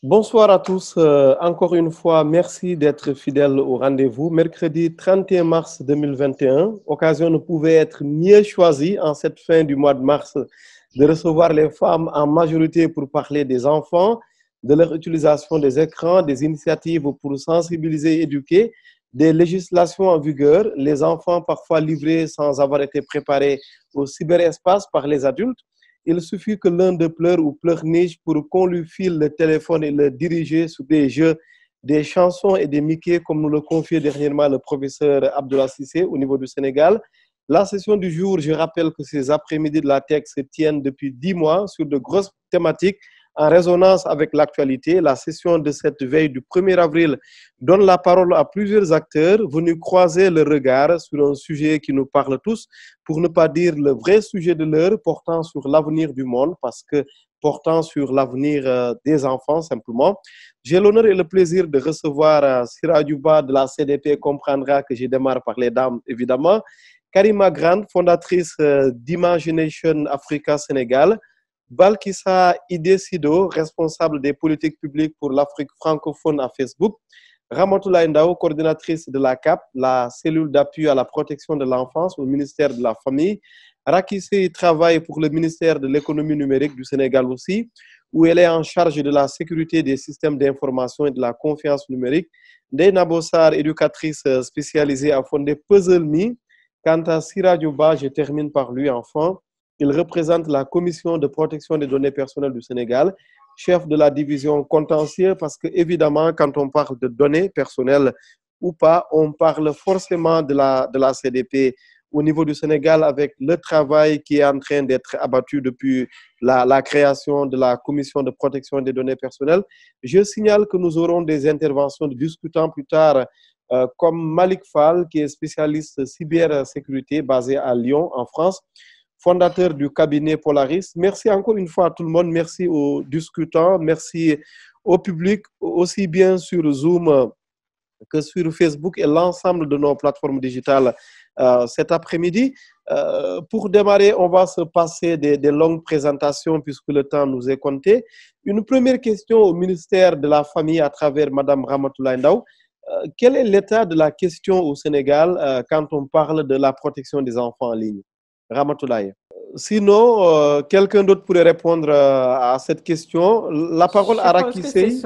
Bonsoir à tous. Encore une fois, merci d'être fidèles au rendez-vous. Mercredi 31 mars 2021, occasion ne pouvait être mieux choisie en cette fin du mois de mars de recevoir les femmes en majorité pour parler des enfants, de leur utilisation des écrans, des initiatives pour sensibiliser et éduquer, des législations en vigueur, les enfants parfois livrés sans avoir été préparés au cyberespace par les adultes. Il suffit que l'un d'eux pleure ou pleurniche pour qu'on lui file le téléphone et le diriger sur des jeux, des chansons et des Mickey, comme nous le confiait dernièrement le professeur Abdoulaye Cissé au niveau du Sénégal. La session du jour, je rappelle que ces après-midi de la tech se tiennent depuis 10 mois sur de grosses thématiques en résonance avec l'actualité. La session de cette veille du 1er avril donne la parole à plusieurs acteurs venus croiser le regard sur un sujet qui nous parle tous, pour ne pas dire le vrai sujet de l'heure, portant sur l'avenir du monde, parce que portant sur l'avenir des enfants simplement. J'ai l'honneur et le plaisir de recevoir Sira Djouba de la CDP, comprendra que je démarre par les dames évidemment, Karima Grande, fondatrice d'Imagination Africa Sénégal, Balkissa Idesido, responsable des politiques publiques pour l'Afrique francophone à Facebook, Ramatoulaye Ndao, coordinatrice de la CAP, la cellule d'appui à la protection de l'enfance au ministère de la Famille. Rakissé travaille pour le ministère de l'économie numérique du Sénégal aussi, où elle est en charge de la sécurité des systèmes d'information et de la confiance numérique. Ndeyna Bossar, éducatrice spécialisée, a fondé Puzzle Me. Quant à Sira Djouba, je termine par lui enfin. Il représente la Commission de protection des données personnelles du Sénégal, chef de la division contentieux, parce que évidemment, quand on parle de données personnelles ou pas, on parle forcément de la CDP au niveau du Sénégal, avec le travail qui est en train d'être abattu depuis la création de la Commission de protection des données personnelles. Je signale que nous aurons des interventions de discutants plus tard, comme Malik Fall, qui est spécialiste cybersécurité basé à Lyon, en France, fondateur du cabinet Polaris. Merci encore une fois à tout le monde. Merci aux discutants. Merci au public, aussi bien sur Zoom que sur Facebook et l'ensemble de nos plateformes digitales cet après-midi. Pour démarrer, on va se passer des longues présentations puisque le temps nous est compté. Une première question au ministère de la Famille à travers Mme Ramatoulaye Ndao. Quel est l'état de la question au Sénégal quand on parle de la protection des enfants en ligne? Ramatoulaye. Sinon, quelqu'un d'autre pourrait répondre à cette question. La parole à Raki Sey.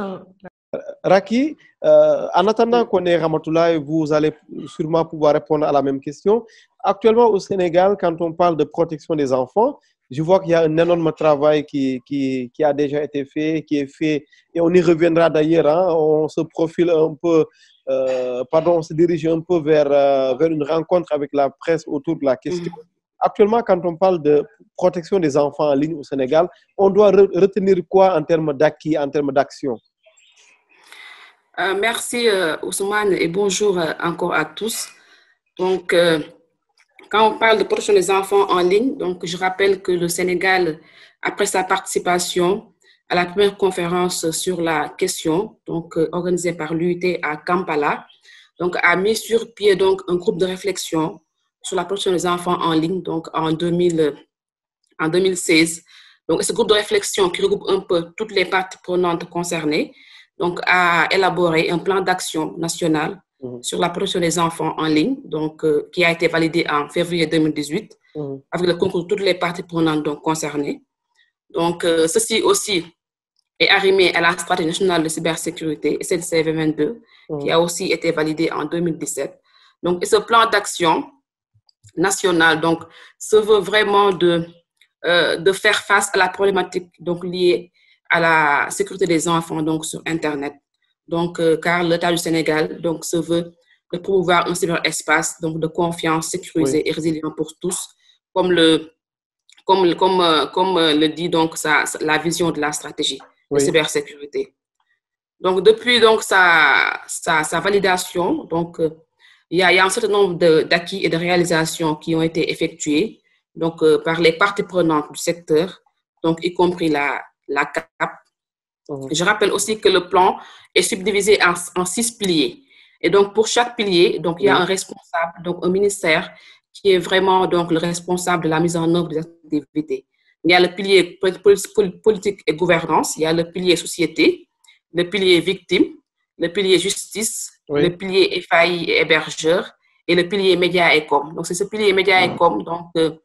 Raki, en attendant qu'on ait Ramatoulaye, vous allez sûrement pouvoir répondre à la même question. Actuellement au Sénégal, quand on parle de protection des enfants, je vois qu'il y a un énorme travail qui a déjà été fait, qui est fait, et on y reviendra d'ailleurs. Hein, on se profile un peu, on se dirige un peu vers une rencontre avec la presse autour de la question. Actuellement, quand on parle de protection des enfants en ligne au Sénégal, on doit retenir quoi en termes d'acquis, en termes d'action? Merci Ousmane et bonjour encore à tous. Donc, quand on parle de protection des enfants en ligne, donc je rappelle que le Sénégal, après sa participation à la première conférence sur la question, donc organisée par l'UIT à Kampala, donc a mis sur pied donc un groupe de réflexion sur la protection des enfants en ligne, donc en 2016. Donc, ce groupe de réflexion qui regroupe un peu toutes les parties prenantes concernées, donc a élaboré un plan d'action national sur la protection des enfants en ligne, donc qui a été validé en février 2018 avec le concours de toutes les parties prenantes donc concernées. Donc, ceci aussi est arrimé à la stratégie nationale de cybersécurité SNCV 22 qui a aussi été validé en 2017. Donc, et ce plan d'action national donc se veut vraiment de faire face à la problématique donc liée à la sécurité des enfants donc sur Internet. Donc, car l'État du Sénégal donc se veut de promouvoir un cyberespace donc de confiance, sécurisé et résilient pour tous, comme le dit donc la vision de la stratégie de cybersécurité. Donc, depuis donc sa validation, donc il y a un certain nombre d'acquis et de réalisations qui ont été effectués donc par les parties prenantes du secteur, donc y compris la CAP. Je rappelle aussi que le plan est subdivisé en 6 piliers. Et donc, pour chaque pilier, donc, il y a un responsable, donc un ministère qui est vraiment donc, le responsable de la mise en œuvre des activités. Il y a le pilier politique et gouvernance, il y a le pilier société, le pilier victime, le pilier justice, le pilier FAI et hébergeur et le pilier médias et com. Donc, c'est ce pilier médias et com, donc, dans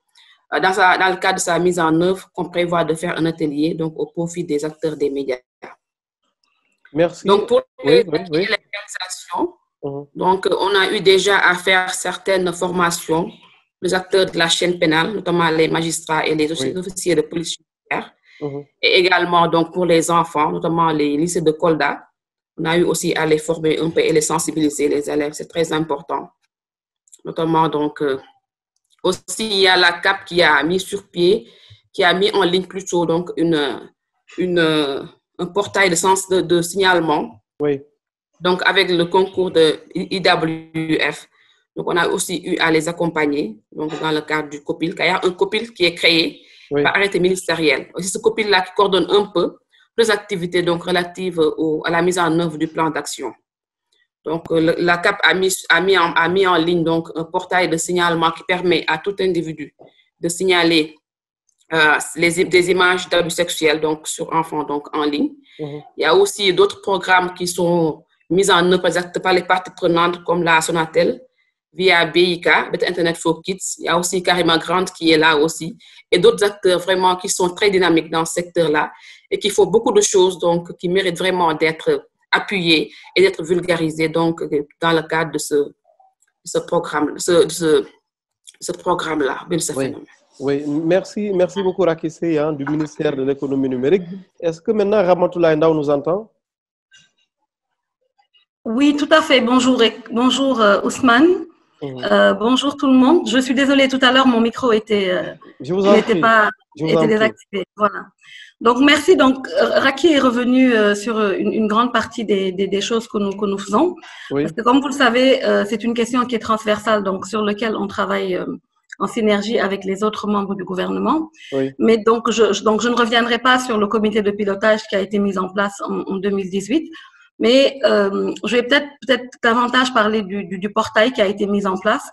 le cadre de sa mise en œuvre, qu'on prévoit de faire un atelier donc, au profit des acteurs des médias. Merci. Donc, pour les réalisations, donc, on a eu déjà à faire certaines formations, les acteurs de la chaîne pénale, notamment les magistrats et les officiers de police judiciaire, et également donc, pour les enfants, notamment les lycées de Kolda. On a eu aussi à les former un peu et les sensibiliser, les élèves, c'est très important. Notamment, donc, aussi, il y a la CAP qui a mis sur pied, qui a mis en ligne plutôt donc, un portail de signalement. Donc, avec le concours de IWF. Donc, on a aussi eu à les accompagner donc, dans le cadre du COPIL. Il y a un COPIL qui est créé par arrêté ministériel. C'est ce COPIL-là qui coordonne un peu les activités donc, relatives à la mise en œuvre du plan d'action. Donc, la CAP a mis en ligne donc, un portail de signalement qui permet à tout individu de signaler des images d'abus sexuels donc, sur enfants donc, en ligne. Il y a aussi d'autres programmes qui sont mis en œuvre par les parties prenantes comme la Sonatel, via BIK, Internet for Kids. Il y a aussi Karima Grant qui est là aussi. Et d'autres acteurs vraiment qui sont très dynamiques dans ce secteur-là et qui font beaucoup de choses donc, qui méritent vraiment d'être appuyés et d'être vulgarisés donc, dans le cadre de ce programme, ce programme-là, de ce phénomène. Oui, merci beaucoup Rakissé du ministère de l'économie numérique. Est-ce que maintenant Ramatoulaye Ndao nous entend? Oui, tout à fait. Bonjour Ousmane. Bonjour tout le monde. Je suis désolée, tout à l'heure mon micro était désactivé. Voilà. Donc merci. Donc Raki est revenu sur une grande partie des choses que nous faisons. Parce que comme vous le savez, c'est une question qui est transversale, donc sur laquelle on travaille en synergie avec les autres membres du gouvernement. Mais donc je ne reviendrai pas sur le comité de pilotage qui a été mis en place en 2018. Mais je vais peut-être davantage parler du portail qui a été mis en place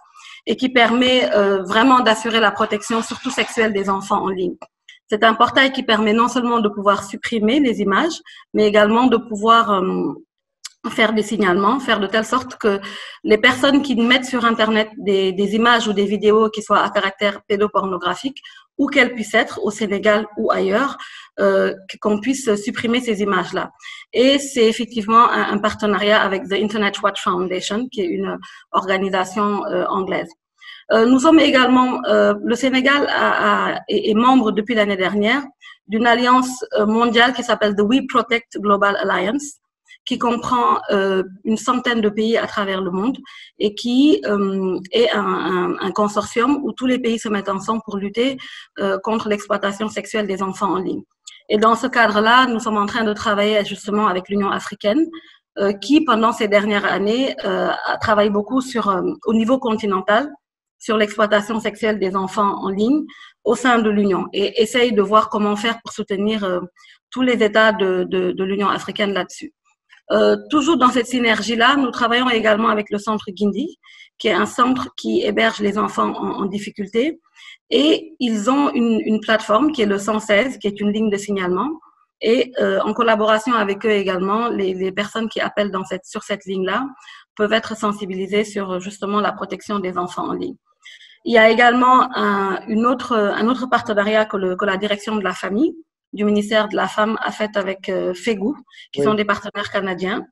et qui permet vraiment d'assurer la protection, surtout sexuelle, des enfants en ligne. C'est un portail qui permet non seulement de pouvoir supprimer les images, mais également de pouvoir faire des signalements, faire de telle sorte que les personnes qui mettent sur Internet des images ou des vidéos qui soient à caractère pédopornographique, où qu'elles puissent être, au Sénégal ou ailleurs, qu'on puisse supprimer ces images-là. Et c'est effectivement un partenariat avec The Internet Watch Foundation, qui est une organisation anglaise. Nous sommes également, le Sénégal est membre depuis l'année dernière d'une alliance mondiale qui s'appelle The We Protect Global Alliance, qui comprend une centaine de pays à travers le monde et qui est un consortium où tous les pays se mettent ensemble pour lutter contre l'exploitation sexuelle des enfants en ligne. Et dans ce cadre-là, nous sommes en train de travailler justement avec l'Union africaine qui, pendant ces dernières années, travaille beaucoup au niveau continental sur l'exploitation sexuelle des enfants en ligne au sein de l'Union et essaye de voir comment faire pour soutenir tous les États de l'Union africaine là-dessus. Toujours dans cette synergie-là, nous travaillons également avec le centre Guindi, qui est un centre qui héberge les enfants en difficulté. Et ils ont une plateforme qui est le 116, qui est une ligne de signalement. Et en collaboration avec eux également, les personnes qui appellent sur cette ligne-là peuvent être sensibilisées sur justement la protection des enfants en ligne. Il y a également un autre partenariat que la direction de la famille du ministère de la Femme a fait avec FEGU, qui sont des partenaires canadiens,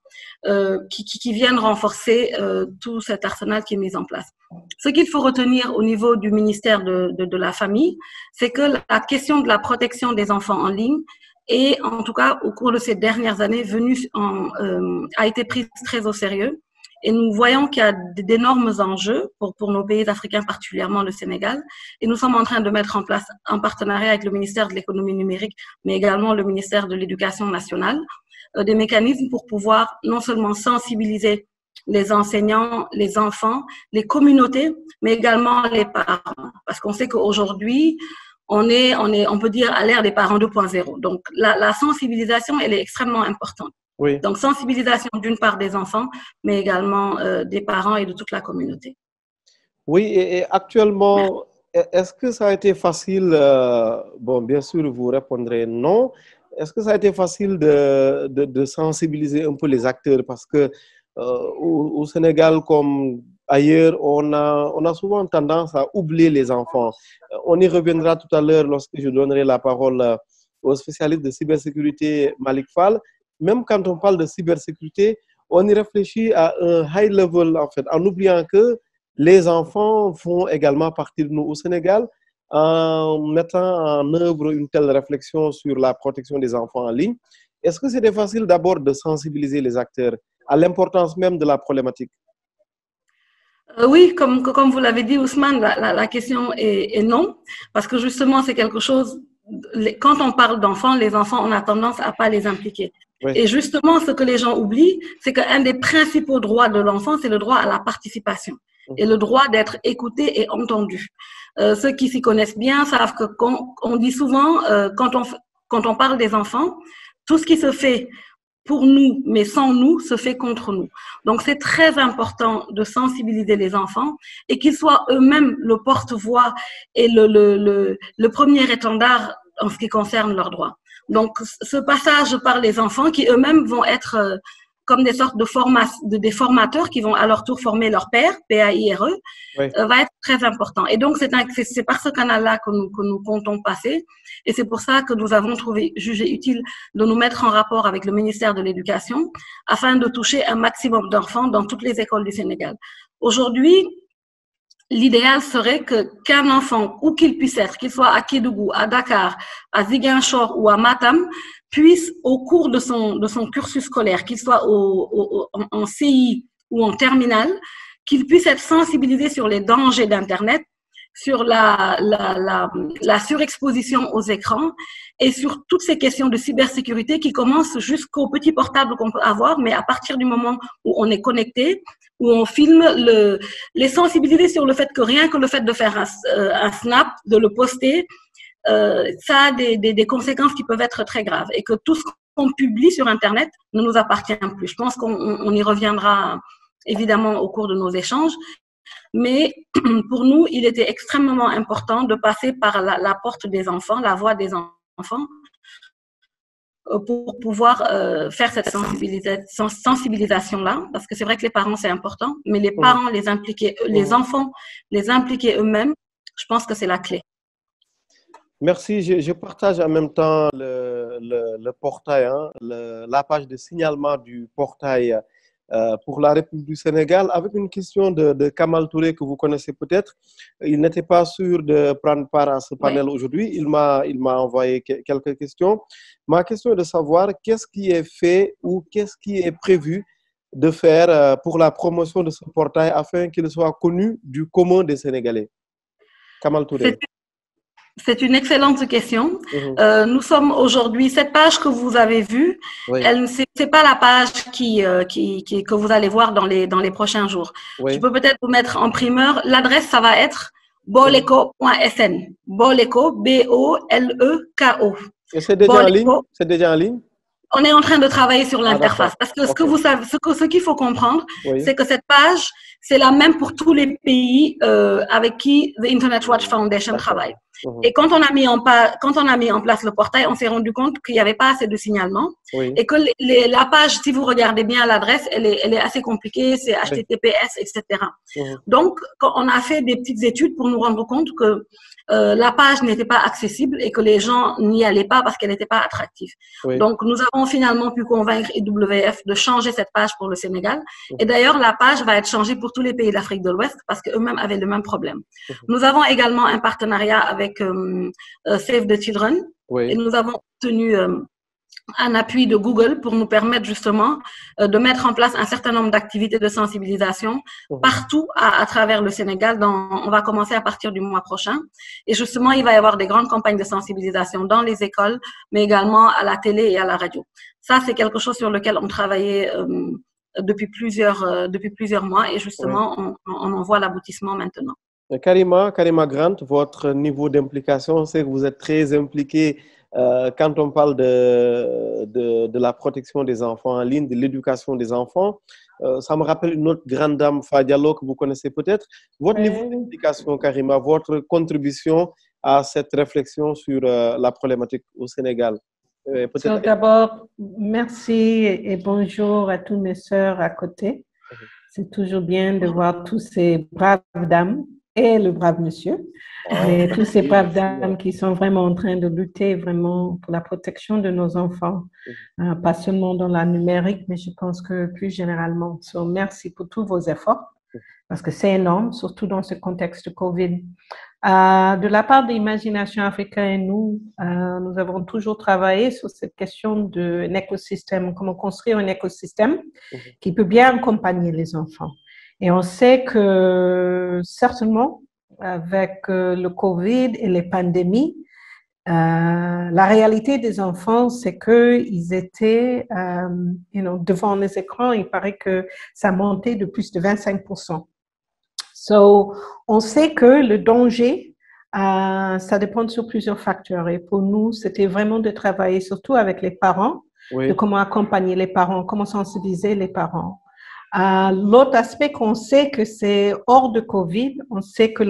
qui viennent renforcer tout cet arsenal qui est mis en place. Ce qu'il faut retenir au niveau du ministère de la Famille, c'est que la question de la protection des enfants en ligne est, en tout cas au cours de ces dernières années, a été prise très au sérieux. Et nous voyons qu'il y a d'énormes enjeux pour nos pays africains, particulièrement le Sénégal. Et nous sommes en train de mettre en place, en partenariat avec le ministère de l'économie numérique, mais également le ministère de l'Éducation nationale, des mécanismes pour pouvoir non seulement sensibiliser les enseignants, les enfants, les communautés, mais également les parents. Parce qu'on sait qu'aujourd'hui, on peut dire à l'ère des parents 2.0. Donc, la sensibilisation, elle est extrêmement importante. Oui. Donc, sensibilisation d'une part des enfants, mais également des parents et de toute la communauté. Oui, et actuellement, est-ce que ça a été facile? Bon, bien sûr, vous répondrez non. Est-ce que ça a été facile de sensibiliser un peu les acteurs? Parce que au Sénégal, comme ailleurs, on a souvent tendance à oublier les enfants. On y reviendra tout à l'heure lorsque je donnerai la parole au spécialiste de cybersécurité Malik Fall. Même quand on parle de cybersécurité, on y réfléchit à un high level, en fait, en oubliant que les enfants font également partie de nous au Sénégal. En mettant en œuvre une telle réflexion sur la protection des enfants en ligne, est-ce que c'était facile d'abord de sensibiliser les acteurs à l'importance même de la problématique? Oui, comme vous l'avez dit, Ousmane, la question est non, parce que justement, c'est quelque chose, quand on parle d'enfants, les enfants, on a tendance à pas les impliquer. Oui. Et justement, ce que les gens oublient, c'est qu'un des principaux droits de l'enfant, c'est le droit à la participation et le droit d'être écouté et entendu. Ceux qui s'y connaissent bien savent que on dit souvent, quand on parle des enfants, tout ce qui se fait pour nous, mais sans nous, se fait contre nous. Donc, c'est très important de sensibiliser les enfants et qu'ils soient eux-mêmes le porte-voix et le premier étendard en ce qui concerne leurs droits. Donc, ce passage par les enfants qui eux-mêmes vont être comme des sortes de des formateurs qui vont à leur tour former leurs pairs, PAIRE, oui. Va être très important. Et donc, c'est par ce canal-là que nous comptons passer. Et c'est pour ça que nous avons jugé utile de nous mettre en rapport avec le ministère de l'Éducation afin de toucher un maximum d'enfants dans toutes les écoles du Sénégal. Aujourd'hui, l'idéal serait qu'un enfant, où qu'il puisse être, qu'il soit à Kédougou, à Dakar, à Ziguinchor ou à Matam, puisse, au cours de son cursus scolaire, qu'il soit en CI ou en terminale, qu'il puisse être sensibilisé sur les dangers d'Internet, sur la surexposition aux écrans et sur toutes ces questions de cybersécurité qui commencent jusqu'au petit portable qu'on peut avoir, mais à partir du moment où on est connecté, où on filme, les sensibiliser sur le fait que rien que le fait de faire un snap, de le poster, ça a des conséquences qui peuvent être très graves et que tout ce qu'on publie sur Internet ne nous appartient plus. Je pense qu'on y reviendra évidemment au cours de nos échanges, mais pour nous, il était extrêmement important de passer par la porte des enfants, la voix des enfants, pour pouvoir faire cette sensibilisation-là, parce que c'est vrai que les parents, c'est important, mais les parents, les impliquer, les enfants, les impliquer eux-mêmes, je pense que c'est la clé. Merci. Je partage en même temps le portail, hein, la page de signalement du portail pour la République du Sénégal avec une question de Kamal Touré que vous connaissez peut-être. Il n'était pas sûr de prendre part à ce panel aujourd'hui. Il m'a envoyé quelques questions. Ma question est de savoir qu'est-ce qui est fait ou qu'est-ce qui est prévu de faire pour la promotion de ce portail afin qu'il soit connu du commun des Sénégalais. Kamal Touré. C'est une excellente question. Nous sommes aujourd'hui, cette page que vous avez vue, c'est pas la page que vous allez voir dans les prochains jours. Je peux peut-être vous mettre en primeur. L'adresse, ça va être boleko.sn. Boleko, B-O-L-E-K-O. Et c'est déjà en ligne? C'est déjà en ligne? On est en train de travailler sur l'interface parce que ce qu'il faut comprendre, c'est que cette page, c'est la même pour tous les pays avec qui The Internet Watch Foundation travaille. Et quand on a mis en place le portail, on s'est rendu compte qu'il n'y avait pas assez de signalements et que la page, si vous regardez bien l'adresse, elle est assez compliquée, c'est HTTPS, etc. Donc, on a fait des petites études pour nous rendre compte que la page n'était pas accessible et que les gens n'y allaient pas parce qu'elle n'était pas attractive. Donc, nous avons finalement pu convaincre IWF de changer cette page pour le Sénégal. Et d'ailleurs, la page va être changée pour tous les pays d'Afrique de l'Ouest parce qu'eux-mêmes avaient le même problème. Nous avons également un partenariat avec Save the Children et nous avons obtenu un appui de Google pour nous permettre justement de mettre en place un certain nombre d'activités de sensibilisation partout à travers le Sénégal. On va commencer à partir du mois prochain. Et justement, il va y avoir des grandes campagnes de sensibilisation dans les écoles, mais également à la télé et à la radio. Ça, c'est quelque chose sur lequel on travaillait depuis plusieurs mois et justement, on en voit l'aboutissement maintenant. Karima Grant, votre niveau d'implication, c'est que vous êtes très impliqué quand on parle de la protection des enfants en ligne, de l'éducation des enfants. Ça me rappelle une autre grande dame, Fadialo, que vous connaissez peut-être. Votre niveau d'implication, Karima, votre contribution à cette réflexion sur la problématique au Sénégal. D'abord, merci et bonjour à toutes mes sœurs à côté. C'est toujours bien de voir tous ces braves dames et le brave monsieur, mais tous ces braves dames qui sont vraiment en train de lutter vraiment pour la protection de nos enfants, pas seulement dans la numérique, mais je pense que plus généralement. So, merci pour tous vos efforts, parce que c'est énorme, surtout dans ce contexte de COVID. De la part d'Imagination africaine, nous avons toujours travaillé sur cette question d'un écosystème, comment construire un écosystème qui peut bien accompagner les enfants. Et on sait que certainement, avec le COVID et les pandémies, la réalité des enfants, c'est qu'ils étaient devant les écrans. Il paraît que ça montait de plus de 25%. So, on sait que le danger, ça dépend sur plusieurs facteurs. Et pour nous, c'était vraiment de travailler surtout avec les parents, de comment accompagner les parents, comment sensibiliser les parents. L'autre aspect qu'on sait que c'est hors de COVID, on sait que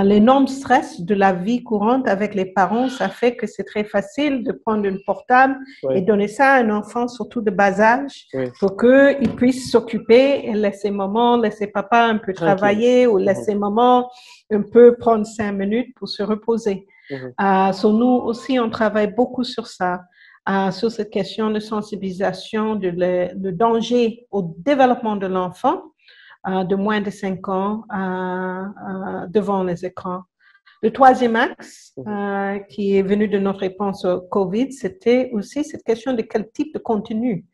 l'énorme stress de la vie courante avec les parents, ça fait que c'est très facile de prendre une portable et donner ça à un enfant, surtout de bas âge, pour qu'il puisse s'occuper et laisser maman, laisser papa un peu travailler ou laisser maman un peu prendre 5 minutes pour se reposer. So nous aussi, on travaille beaucoup sur ça, sur cette question de sensibilisation, de danger au développement de l'enfant, de moins de 5 ans devant les écrans. Le troisième axe qui est venu de notre réponse au COVID, c'était aussi cette question de quel type de contenu.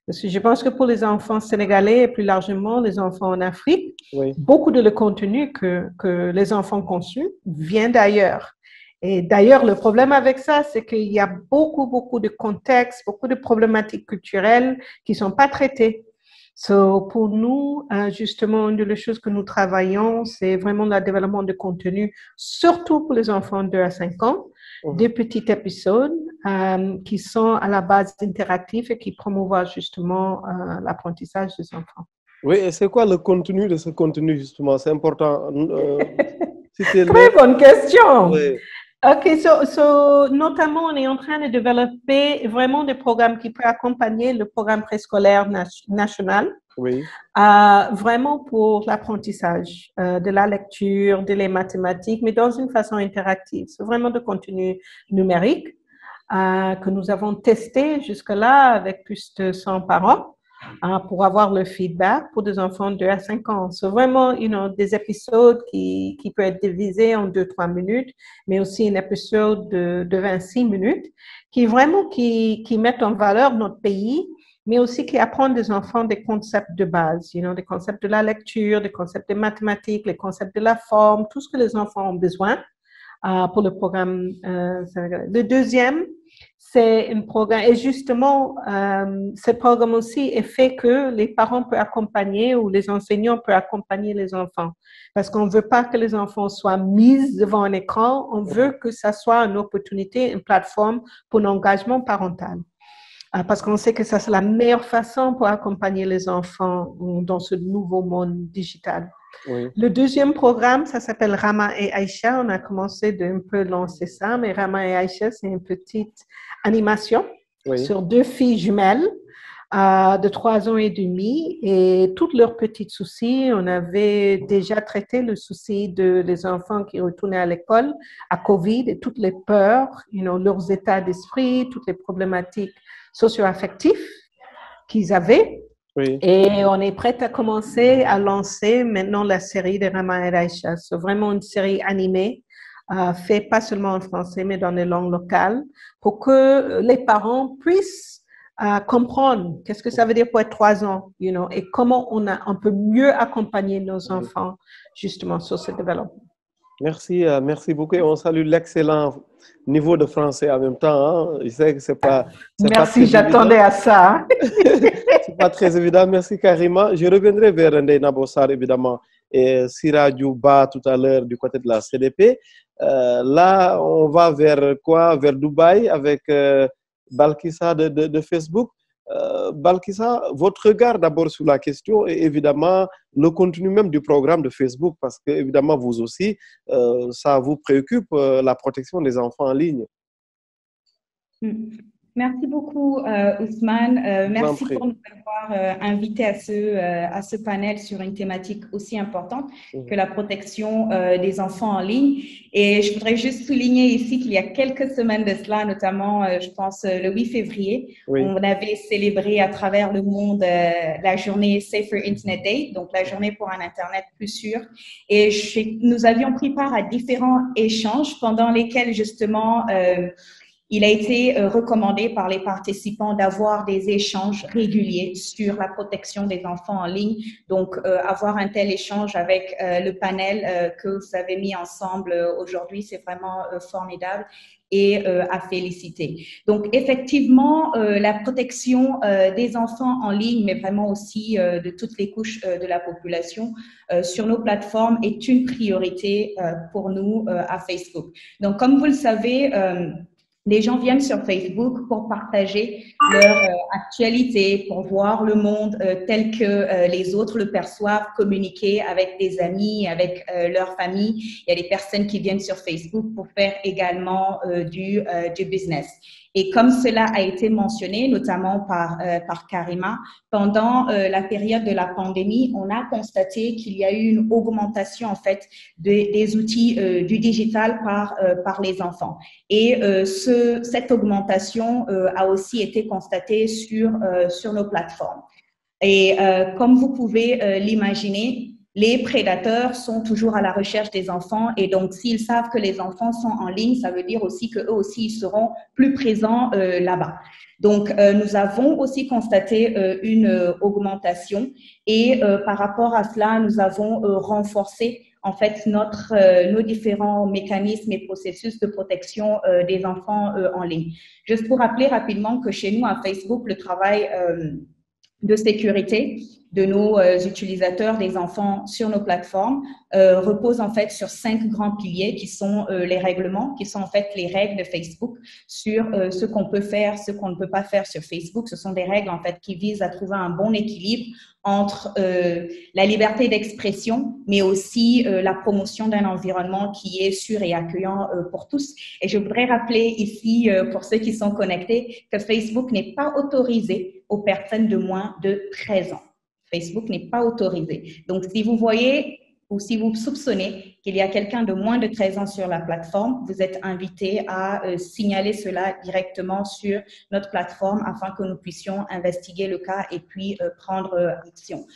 Parce que je pense que pour les enfants sénégalais et plus largement les enfants en Afrique, beaucoup de le contenu que les enfants conçus vient d'ailleurs. Et d'ailleurs, le problème avec ça, c'est qu'il y a beaucoup de contextes, beaucoup de problématiques culturelles qui ne sont pas traitées. So, pour nous, justement, une des choses que nous travaillons, c'est vraiment le développement de contenu, surtout pour les enfants de 2 à 5 ans, des petits épisodes qui sont à la base interactifs et qui promouvoient justement l'apprentissage des enfants. Oui, et c'est quoi le contenu de ce contenu, justement? C'est important. Très bonne question. Oui. OK, so, notamment, on est en train de développer vraiment des programmes qui peuvent accompagner le programme préscolaire national, vraiment pour l'apprentissage de la lecture, de les mathématiques, mais dans une façon interactive. C'est vraiment de contenu numérique que nous avons testé jusque-là avec plus de 100 parents. Pour avoir le feedback pour des enfants de 2 à 5 ans. C'est vraiment des épisodes qui peuvent être divisés en 2-3 minutes, mais aussi un épisode de 26 minutes qui mettent en valeur notre pays, mais aussi qui apprennent des enfants des concepts de base, des concepts de la lecture, des concepts de mathématiques, les concepts de la forme, tout ce que les enfants ont besoin pour le programme sénégalais. Le deuxième, c'est un programme, et justement, ce programme aussi est fait que les parents peuvent accompagner ou les enseignants peuvent accompagner les enfants. Parce qu'on ne veut pas que les enfants soient mis devant un écran, on veut que ça soit une opportunité, une plateforme pour l'engagement parental. Parce qu'on sait que ça, c'est la meilleure façon pour accompagner les enfants dans ce nouveau monde digital. Le deuxième programme, ça s'appelle Rama et Aïcha. On a commencé d'un peu lancer ça, mais Rama et Aïcha, c'est une petite animation sur 2 filles jumelles de 3 ans et demi et tous leurs petits soucis. On avait déjà traité le souci des enfants qui retournaient à l'école à COVID et toutes les peurs, leurs états d'esprit, toutes les problématiques socio-affectives qu'ils avaient. Et on est prêt à commencer à lancer maintenant la série de Rama et Aïcha. C'est vraiment une série animée, faite pas seulement en français, mais dans les langues locales, pour que les parents puissent comprendre qu'est-ce que ça veut dire pour être 3 ans, et comment on peut mieux accompagner nos enfants justement sur ce développement. Merci beaucoup. Et on salue l'excellent niveau de français en même temps. Je sais que c'est pas. Merci, j'attendais à ça. C'est pas très évident. Merci Karima. Je reviendrai vers Ndeye Nabossar évidemment et Sira Djouba tout à l'heure du côté de la CDP. Là, on va vers quoi? Vers Dubaï avec Balkissa de Facebook. Balkissa, votre regard d'abord sur la question et évidemment le contenu même du programme de Facebook, parce que évidemment vous aussi, ça vous préoccupe la protection des enfants en ligne. Merci beaucoup, Ousmane. Merci pour nous avoir invités à ce panel sur une thématique aussi importante que la protection des enfants en ligne. Et je voudrais juste souligner ici qu'il y a quelques semaines de cela, notamment, je pense, le 8 février, on avait célébré à travers le monde la journée Safer Internet Day, donc la journée pour un Internet plus sûr. Et nous avions pris part à différents échanges pendant lesquels, justement, il a été recommandé par les participants d'avoir des échanges réguliers sur la protection des enfants en ligne. Donc, avoir un tel échange avec le panel que vous avez mis ensemble aujourd'hui, c'est vraiment formidable et à féliciter. Donc, effectivement, la protection des enfants en ligne, mais vraiment aussi de toutes les couches de la population sur nos plateformes est une priorité pour nous à Facebook. Donc, comme vous le savez, les gens viennent sur Facebook pour partager leur actualité, pour voir le monde tel que les autres le perçoivent, communiquer avec des amis, avec leur famille. Il y a des personnes qui viennent sur Facebook pour faire également du business. Et comme cela a été mentionné, notamment par Karima, pendant la période de la pandémie, on a constaté qu'il y a eu une augmentation en fait des outils du digital par les enfants. Et cette augmentation a aussi été constatée sur nos plateformes. Et comme vous pouvez l'imaginer, les prédateurs sont toujours à la recherche des enfants et donc s'ils savent que les enfants sont en ligne, ça veut dire aussi qu'eux aussi ils seront plus présents là-bas. Donc, nous avons aussi constaté une augmentation et par rapport à cela, nous avons renforcé en fait nos différents mécanismes et processus de protection des enfants en ligne. Juste pour rappeler rapidement que chez nous à Facebook, le travail de sécurité de nos utilisateurs, des enfants sur nos plateformes, repose en fait sur 5 grands piliers qui sont les règlements, qui sont en fait les règles de Facebook sur ce qu'on peut faire, ce qu'on ne peut pas faire sur Facebook. Ce sont des règles en fait qui visent à trouver un bon équilibre entre la liberté d'expression, mais aussi la promotion d'un environnement qui est sûr et accueillant pour tous. Et je voudrais rappeler ici, pour ceux qui sont connectés, que Facebook n'est pas autorisé aux personnes de moins de 13 ans. Facebook n'est pas autorisé. Donc, si vous voyez ou si vous soupçonnez qu'il y a quelqu'un de moins de 13 ans sur la plateforme, vous êtes invité à signaler cela directement sur notre plateforme afin que nous puissions investiguer le cas et puis prendre action.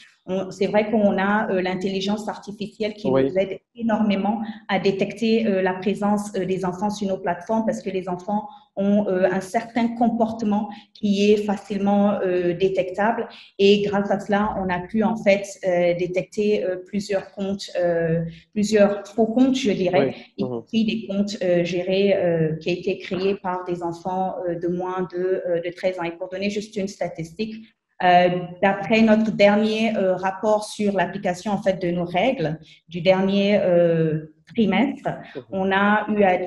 C'est vrai qu'on a l'intelligence artificielle qui nous aide énormément à détecter la présence des enfants sur nos plateformes parce que les enfants ont un certain comportement qui est facilement détectable et grâce à cela, on a pu en fait détecter plusieurs comptes, plusieurs faux comptes, je dirais, y compris des comptes gérés qui ont été créés par des enfants de moins de 13 ans. Et pour donner juste une statistique, d'après notre dernier rapport sur l'application en fait de nos règles du dernier trimestre, on a eu à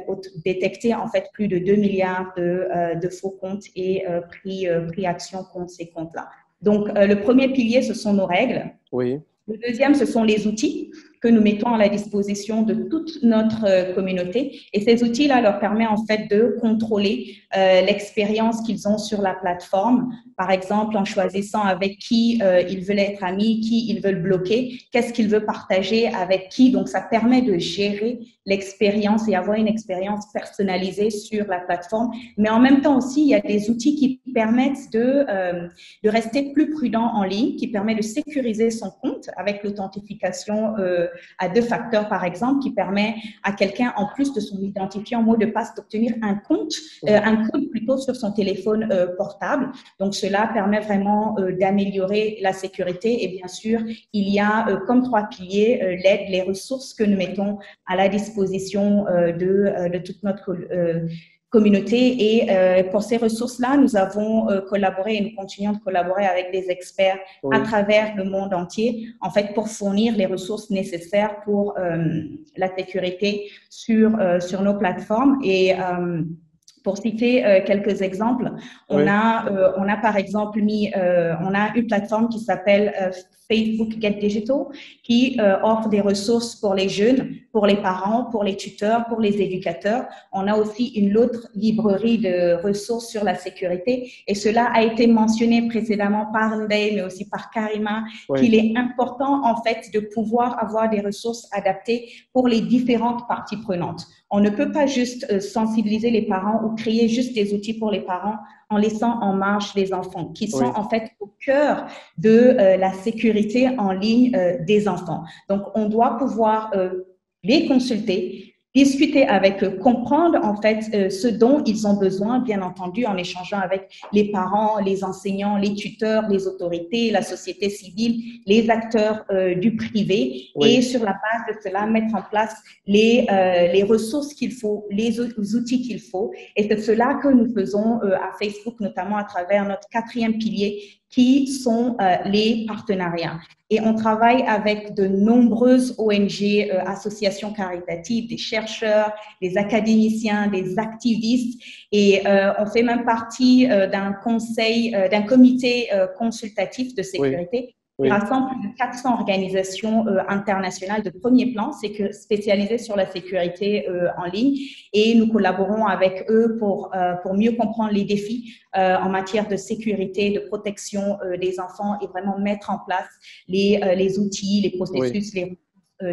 détecter en fait plus de 2 milliards de faux comptes et pris action contre ces comptes-là. Donc, le premier pilier, ce sont nos règles. Oui. Le deuxième, ce sont les outils que nous mettons à la disposition de toute notre communauté. Et ces outils-là leur permettent en fait de contrôler l'expérience qu'ils ont sur la plateforme. Par exemple, en choisissant avec qui ils veulent être amis, qui ils veulent bloquer, qu'est-ce qu'ils veulent partager avec qui. Donc, ça permet de gérer l'expérience et avoir une expérience personnalisée sur la plateforme. Mais en même temps aussi, il y a des outils qui permettent de rester plus prudent en ligne, qui permettent de sécuriser son compte avec l'authentification à 2 facteurs, par exemple, qui permet à quelqu'un, en plus de son identifiant mot de passe, d'obtenir un compte, un code plutôt sur son téléphone portable. Donc, cela permet vraiment d'améliorer la sécurité. Et bien sûr, il y a comme 3 piliers l'aide, les ressources que nous mettons à la disposition de toute notre communauté. Et pour ces ressources-là, nous avons collaboré et nous continuons de collaborer avec des experts à travers le monde entier, en fait, pour fournir les ressources nécessaires pour la sécurité sur nos plateformes. Et Pour citer quelques exemples, on a par exemple on a une plateforme qui s'appelle Facebook Get Digital qui offre des ressources pour les jeunes, pour les parents, pour les tuteurs, pour les éducateurs. On a aussi une autre librairie de ressources sur la sécurité et cela a été mentionné précédemment par Ndeye, mais aussi par Karima, qu'il est important en fait de pouvoir avoir des ressources adaptées pour les différentes parties prenantes. On ne peut pas juste sensibiliser les parents ou créer juste des outils pour les parents en laissant en marge les enfants, qui sont en fait au cœur de la sécurité en ligne des enfants. Donc, on doit pouvoir les consulter, discuter avec eux, comprendre en fait ce dont ils ont besoin, bien entendu, en échangeant avec les parents, les enseignants, les tuteurs, les autorités, la société civile, les acteurs du privé, et sur la base de cela, mettre en place les ressources qu'il faut, les outils qu'il faut. Et c'est cela que nous faisons à Facebook, notamment à travers notre 4e pilier, qui sont les partenariats. Et on travaille avec de nombreuses ONG, associations caritatives, des chercheurs, des académiciens, des activistes, et on fait même partie d'un comité consultatif de sécurité qui rassemble plus de 400 organisations internationales de premier plan, spécialisées sur la sécurité en ligne, et nous collaborons avec eux pour mieux comprendre les défis en matière de sécurité, de protection des enfants, et vraiment mettre en place les outils, les processus,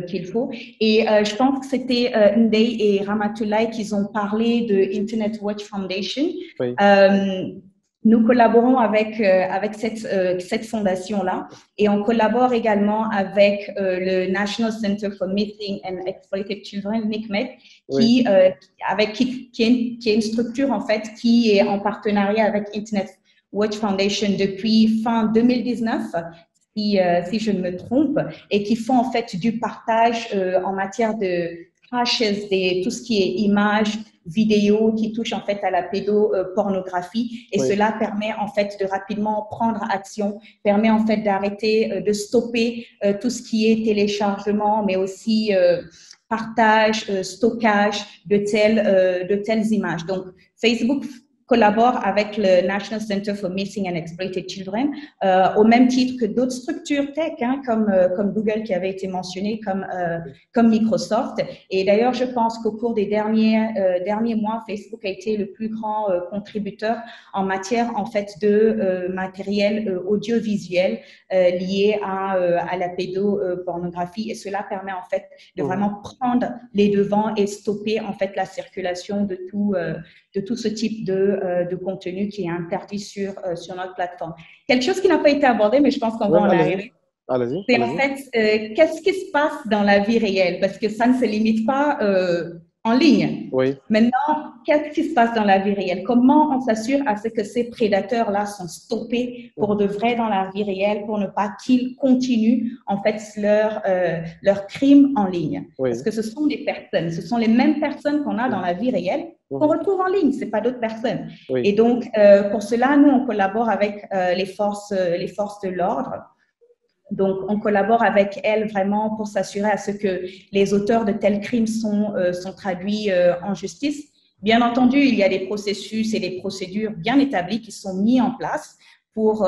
qu'il faut. Et je pense que c'était Ndeye et Ramatoulaye qui ont parlé de Internet Watch Foundation. Nous collaborons avec cette fondation-là, et on collabore également avec le National Center for Missing and Exploited Children, NCMEC, qui est une structure en fait qui est en partenariat avec Internet Watch Foundation depuis fin 2019. Si je ne me trompe, et qui font en fait du partage en matière de crashes, tout ce qui est images, vidéos qui touchent en fait à la pédopornographie, et cela permet en fait de rapidement prendre action, permet en fait d'arrêter, de stopper tout ce qui est téléchargement, mais aussi partage, stockage de telles images. Donc, Facebook collabore avec le National Center for Missing and Exploited Children, au même titre que d'autres structures tech, comme Google qui avait été mentionné, comme Microsoft. Et d'ailleurs, je pense qu'au cours des derniers mois, Facebook a été le plus grand contributeur en matière en fait de matériel audiovisuel lié à la pédopornographie. Et cela permet en fait de vraiment prendre les devants et stopper en fait la circulation de tout ce type de contenu qui est interdit sur notre plateforme. Quelque chose qui n'a pas été abordé, mais je pense qu'on va en arriver. C'est en fait, qu'est-ce qui se passe dans la vie réelle? Parce que ça ne se limite pas en ligne. Maintenant, qu'est-ce qui se passe dans la vie réelle? Comment on s'assure à ce que ces prédateurs-là sont stoppés pour de vrai dans la vie réelle, pour ne pas qu'ils continuent en fait leur crime en ligne? Parce que ce sont des personnes, ce sont les mêmes personnes qu'on a dans la vie réelle qu'on retrouve en ligne, c'est pas d'autres personnes. Et donc, pour cela, nous, on collabore avec les forces de l'ordre. Donc, on collabore avec elles vraiment pour s'assurer à ce que les auteurs de tels crimes sont traduits en justice. Bien entendu, il y a des processus et des procédures bien établies qui sont mis en place pour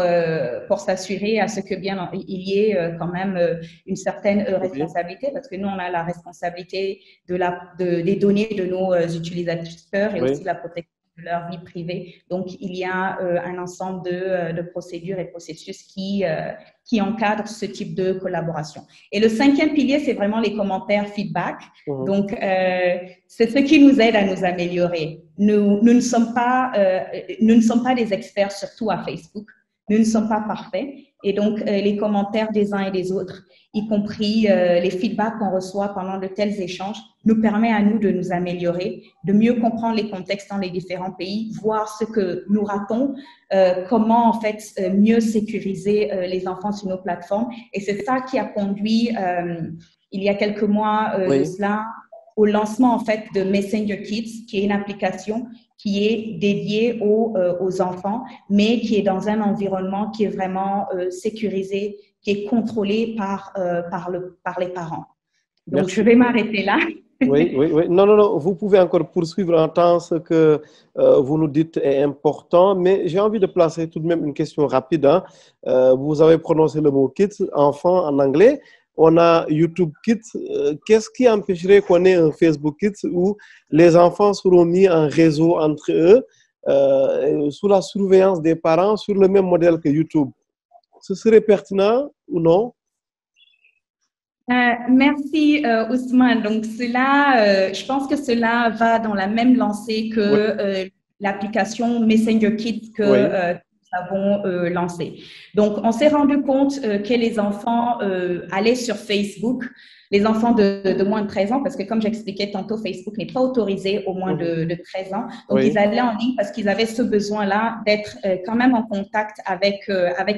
s'assurer à ce que il y ait quand même une certaine responsabilité, parce que nous, on a la responsabilité des données de nos utilisateurs et aussi la protection de leur vie privée. Donc, il y a un ensemble de procédures et processus qui encadrent ce type de collaboration. Et le 5e pilier, c'est vraiment les commentaires feedback. Donc, c'est ce qui nous aide à nous améliorer. Nous ne sommes pas des experts, surtout à Facebook. Nous ne sommes pas parfaits. Et donc, les commentaires des uns et des autres, y compris les feedbacks qu'on reçoit pendant de tels échanges, nous permet à nous de nous améliorer, de mieux comprendre les contextes dans les différents pays, voir ce que nous ratons, comment en fait mieux sécuriser les enfants sur nos plateformes. Et c'est ça qui a conduit, il y a quelques mois de cela, au lancement en fait de Messenger Kids, qui est une application qui est dédiée aux enfants, mais qui est dans un environnement qui est vraiment sécurisé, qui est contrôlé par les parents. Donc, je vais m'arrêter là. Oui, oui, oui. Non, non, non, vous pouvez encore poursuivre en tant ce que vous nous dites est important, mais j'ai envie de placer tout de même une question rapide. Hein. Vous avez prononcé le mot kids, enfant en anglais. On a YouTube Kids. Qu'est-ce qui empêcherait qu'on ait un Facebook Kids où les enfants seront mis en réseau entre eux, sous la surveillance des parents, sur le même modèle que YouTube? Ce serait pertinent ou non? Merci Ousmane. Donc cela, je pense que cela va dans la même lancée que l'application Messenger Kids que nous avons lancée. Donc on s'est rendu compte que les enfants allaient sur Facebook, les enfants de moins de 13 ans, parce que comme j'expliquais tantôt, Facebook n'est pas autorisé au moins de 13 ans. Donc ils allaient en ligne parce qu'ils avaient ce besoin-là d'être quand même en contact avec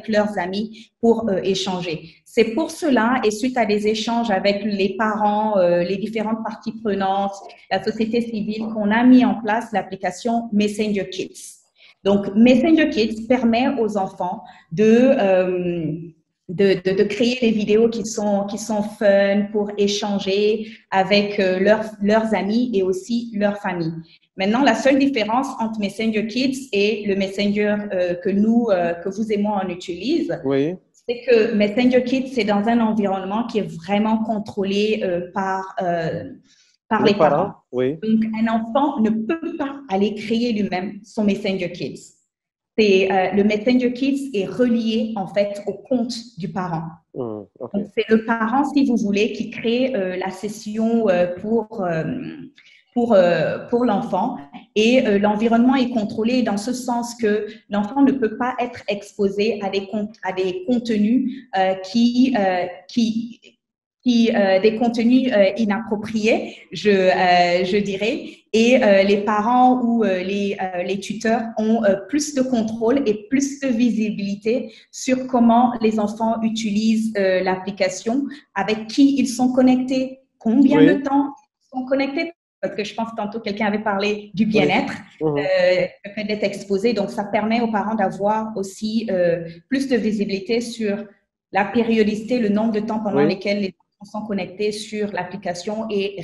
leurs amis pour échanger. C'est pour cela, et suite à des échanges avec les parents, les différentes parties prenantes, la société civile, qu'on a mis en place l'application Messenger Kids. Donc, Messenger Kids permet aux enfants de créer des vidéos qui sont fun pour échanger avec leurs amis et aussi leur famille. Maintenant, la seule différence entre Messenger Kids et le Messenger que vous et moi on utilise, c'est que Messenger Kids, c'est dans un environnement qui est vraiment contrôlé par les parents. Donc, un enfant ne peut pas aller créer lui-même son Messenger Kids. Le Messenger Kids est relié en fait au compte du parent. Donc, c'est le parent, si vous voulez, qui crée la session pour l'enfant et l'environnement est contrôlé dans ce sens que l'enfant ne peut pas être exposé à des contenus des contenus inappropriés, je dirais, et les parents ou les tuteurs ont plus de contrôle et plus de visibilité sur comment les enfants utilisent l'application, avec qui ils sont connectés, combien de temps ils sont connectés. Parce que je pense que tantôt quelqu'un avait parlé du bien-être, le fait d'être exposé. Donc, ça permet aux parents d'avoir aussi plus de visibilité sur la périodicité, le nombre de temps pendant lesquels les enfants sont connectés sur l'application et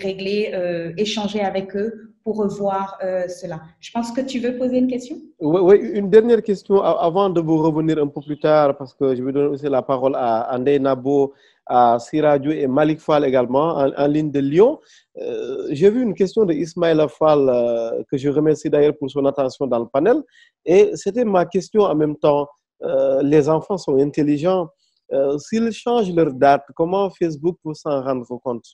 échanger avec eux pour revoir cela. Je pense que tu veux poser une question? Oui, une dernière question avant de vous revenir un peu plus tard, parce que je vais donner aussi la parole à Andey Nabo, à Siradio et Malik Fall également, en ligne de Lyon. J'ai vu une question de Ismaël Fall, que je remercie d'ailleurs pour son attention dans le panel. Et c'était ma question en même temps. Les enfants sont intelligents. S'ils changent leur date, comment Facebook peut s'en rendre compte?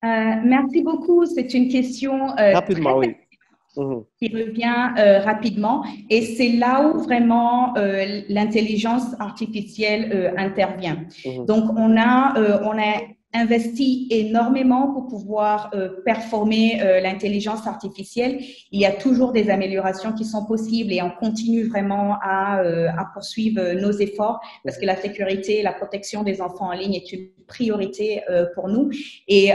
Merci beaucoup. C'est une question rapidement, qui revient rapidement. Et c'est là où vraiment l'intelligence artificielle intervient. Donc, on a investi énormément pour pouvoir performer l'intelligence artificielle. Il y a toujours des améliorations qui sont possibles et on continue vraiment à poursuivre nos efforts parce que la sécurité et la protection des enfants en ligne est une priorité pour nous. Et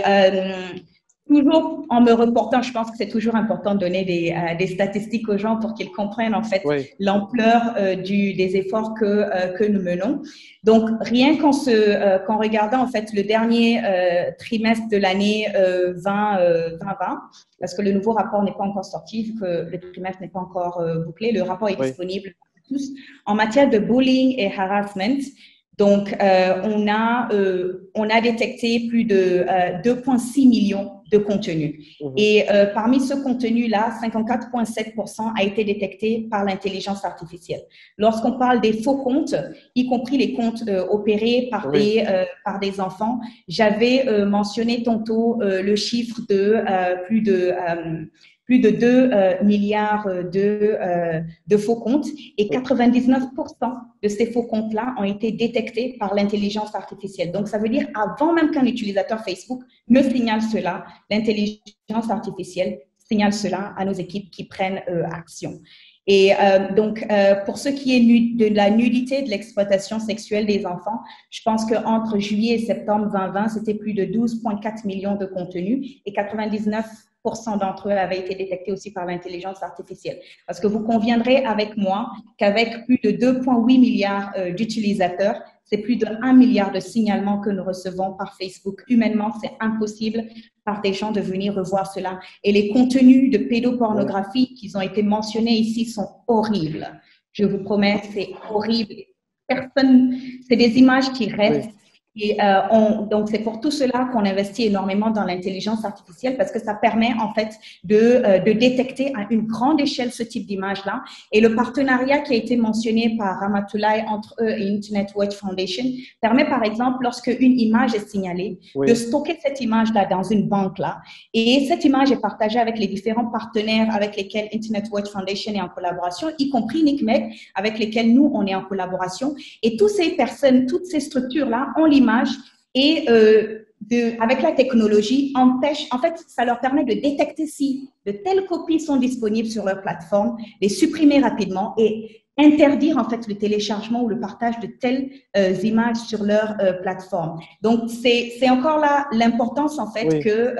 toujours en me reportant, je pense que c'est toujours important de donner des statistiques aux gens pour qu'ils comprennent en fait l'ampleur des efforts que nous menons. Donc, rien qu'en regardant en fait le dernier trimestre de l'année 2020, parce que le nouveau rapport n'est pas encore sorti, vu que le trimestre n'est pas encore bouclé, le rapport est disponible pour tous. En matière de bullying et harassment, donc, on a détecté plus de 2,6 millions de contenus. Et parmi ce contenu-là, 54,7% a été détecté par l'intelligence artificielle. Lorsqu'on parle des faux comptes, y compris les comptes opérés par des enfants, j'avais mentionné tantôt le chiffre de plus de 2 milliards de faux comptes et 99% de ces faux comptes-là ont été détectés par l'intelligence artificielle. Donc, ça veut dire avant même qu'un utilisateur Facebook ne signale cela, l'intelligence artificielle signale cela à nos équipes qui prennent action. Et donc, pour ce qui est de la nudité de l'exploitation sexuelle des enfants, je pense qu'entre juillet et septembre 2020, c'était plus de 12,4 millions de contenus et 99% d'entre eux avaient été détectés aussi par l'intelligence artificielle. Parce que vous conviendrez avec moi qu'avec plus de 2,8 milliards d'utilisateurs, c'est plus de 1 milliard de signalements que nous recevons par Facebook. Humainement, c'est impossible par des gens de venir revoir cela. Et les contenus de pédopornographie qui ont été mentionnés ici sont horribles. Je vous promets, c'est horrible. Personne, c'est des images qui restent. Et donc, c'est pour tout cela qu'on investit énormément dans l'intelligence artificielle parce que ça permet en fait de détecter à une grande échelle ce type d'image-là. Et le partenariat qui a été mentionné par Ramatoulaye entre eux et Internet Watch Foundation permet par exemple, lorsque une image est signalée, de stocker cette image-là dans une banque-là. Et cette image est partagée avec les différents partenaires avec lesquels Internet Watch Foundation est en collaboration, y compris NICMED, avec lesquels nous, on est en collaboration. Et toutes ces personnes, toutes ces structures-là ont l'image et avec la technologie, en fait, ça leur permet de détecter si de telles copies sont disponibles sur leur plateforme, les supprimer rapidement et interdire en fait le téléchargement ou le partage de telles images sur leur plateforme. Donc, c'est encore là l'importance en fait que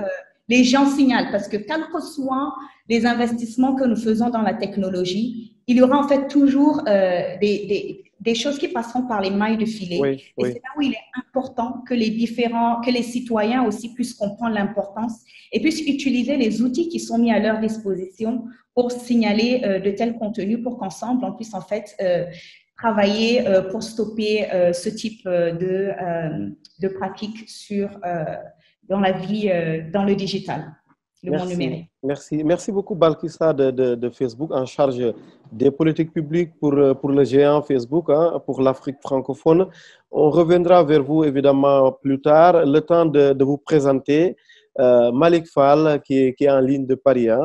les gens signalent parce que quels que soient les investissements que nous faisons dans la technologie, il y aura en fait toujours des choses qui passeront par les mailles de filet. Et c'est là où il est important que les citoyens aussi puissent comprendre l'importance et puissent utiliser les outils qui sont mis à leur disposition pour signaler de tels contenus pour qu'ensemble, on puisse en fait travailler pour stopper ce type de pratiques dans la vie, dans le digital. Le monde numérique. Merci beaucoup Balkissa de Facebook en charge des politiques publiques pour le géant Facebook, hein, pour l'Afrique francophone. On reviendra vers vous évidemment plus tard. Le temps de vous présenter Malick Fall qui est en ligne de Paris, hein,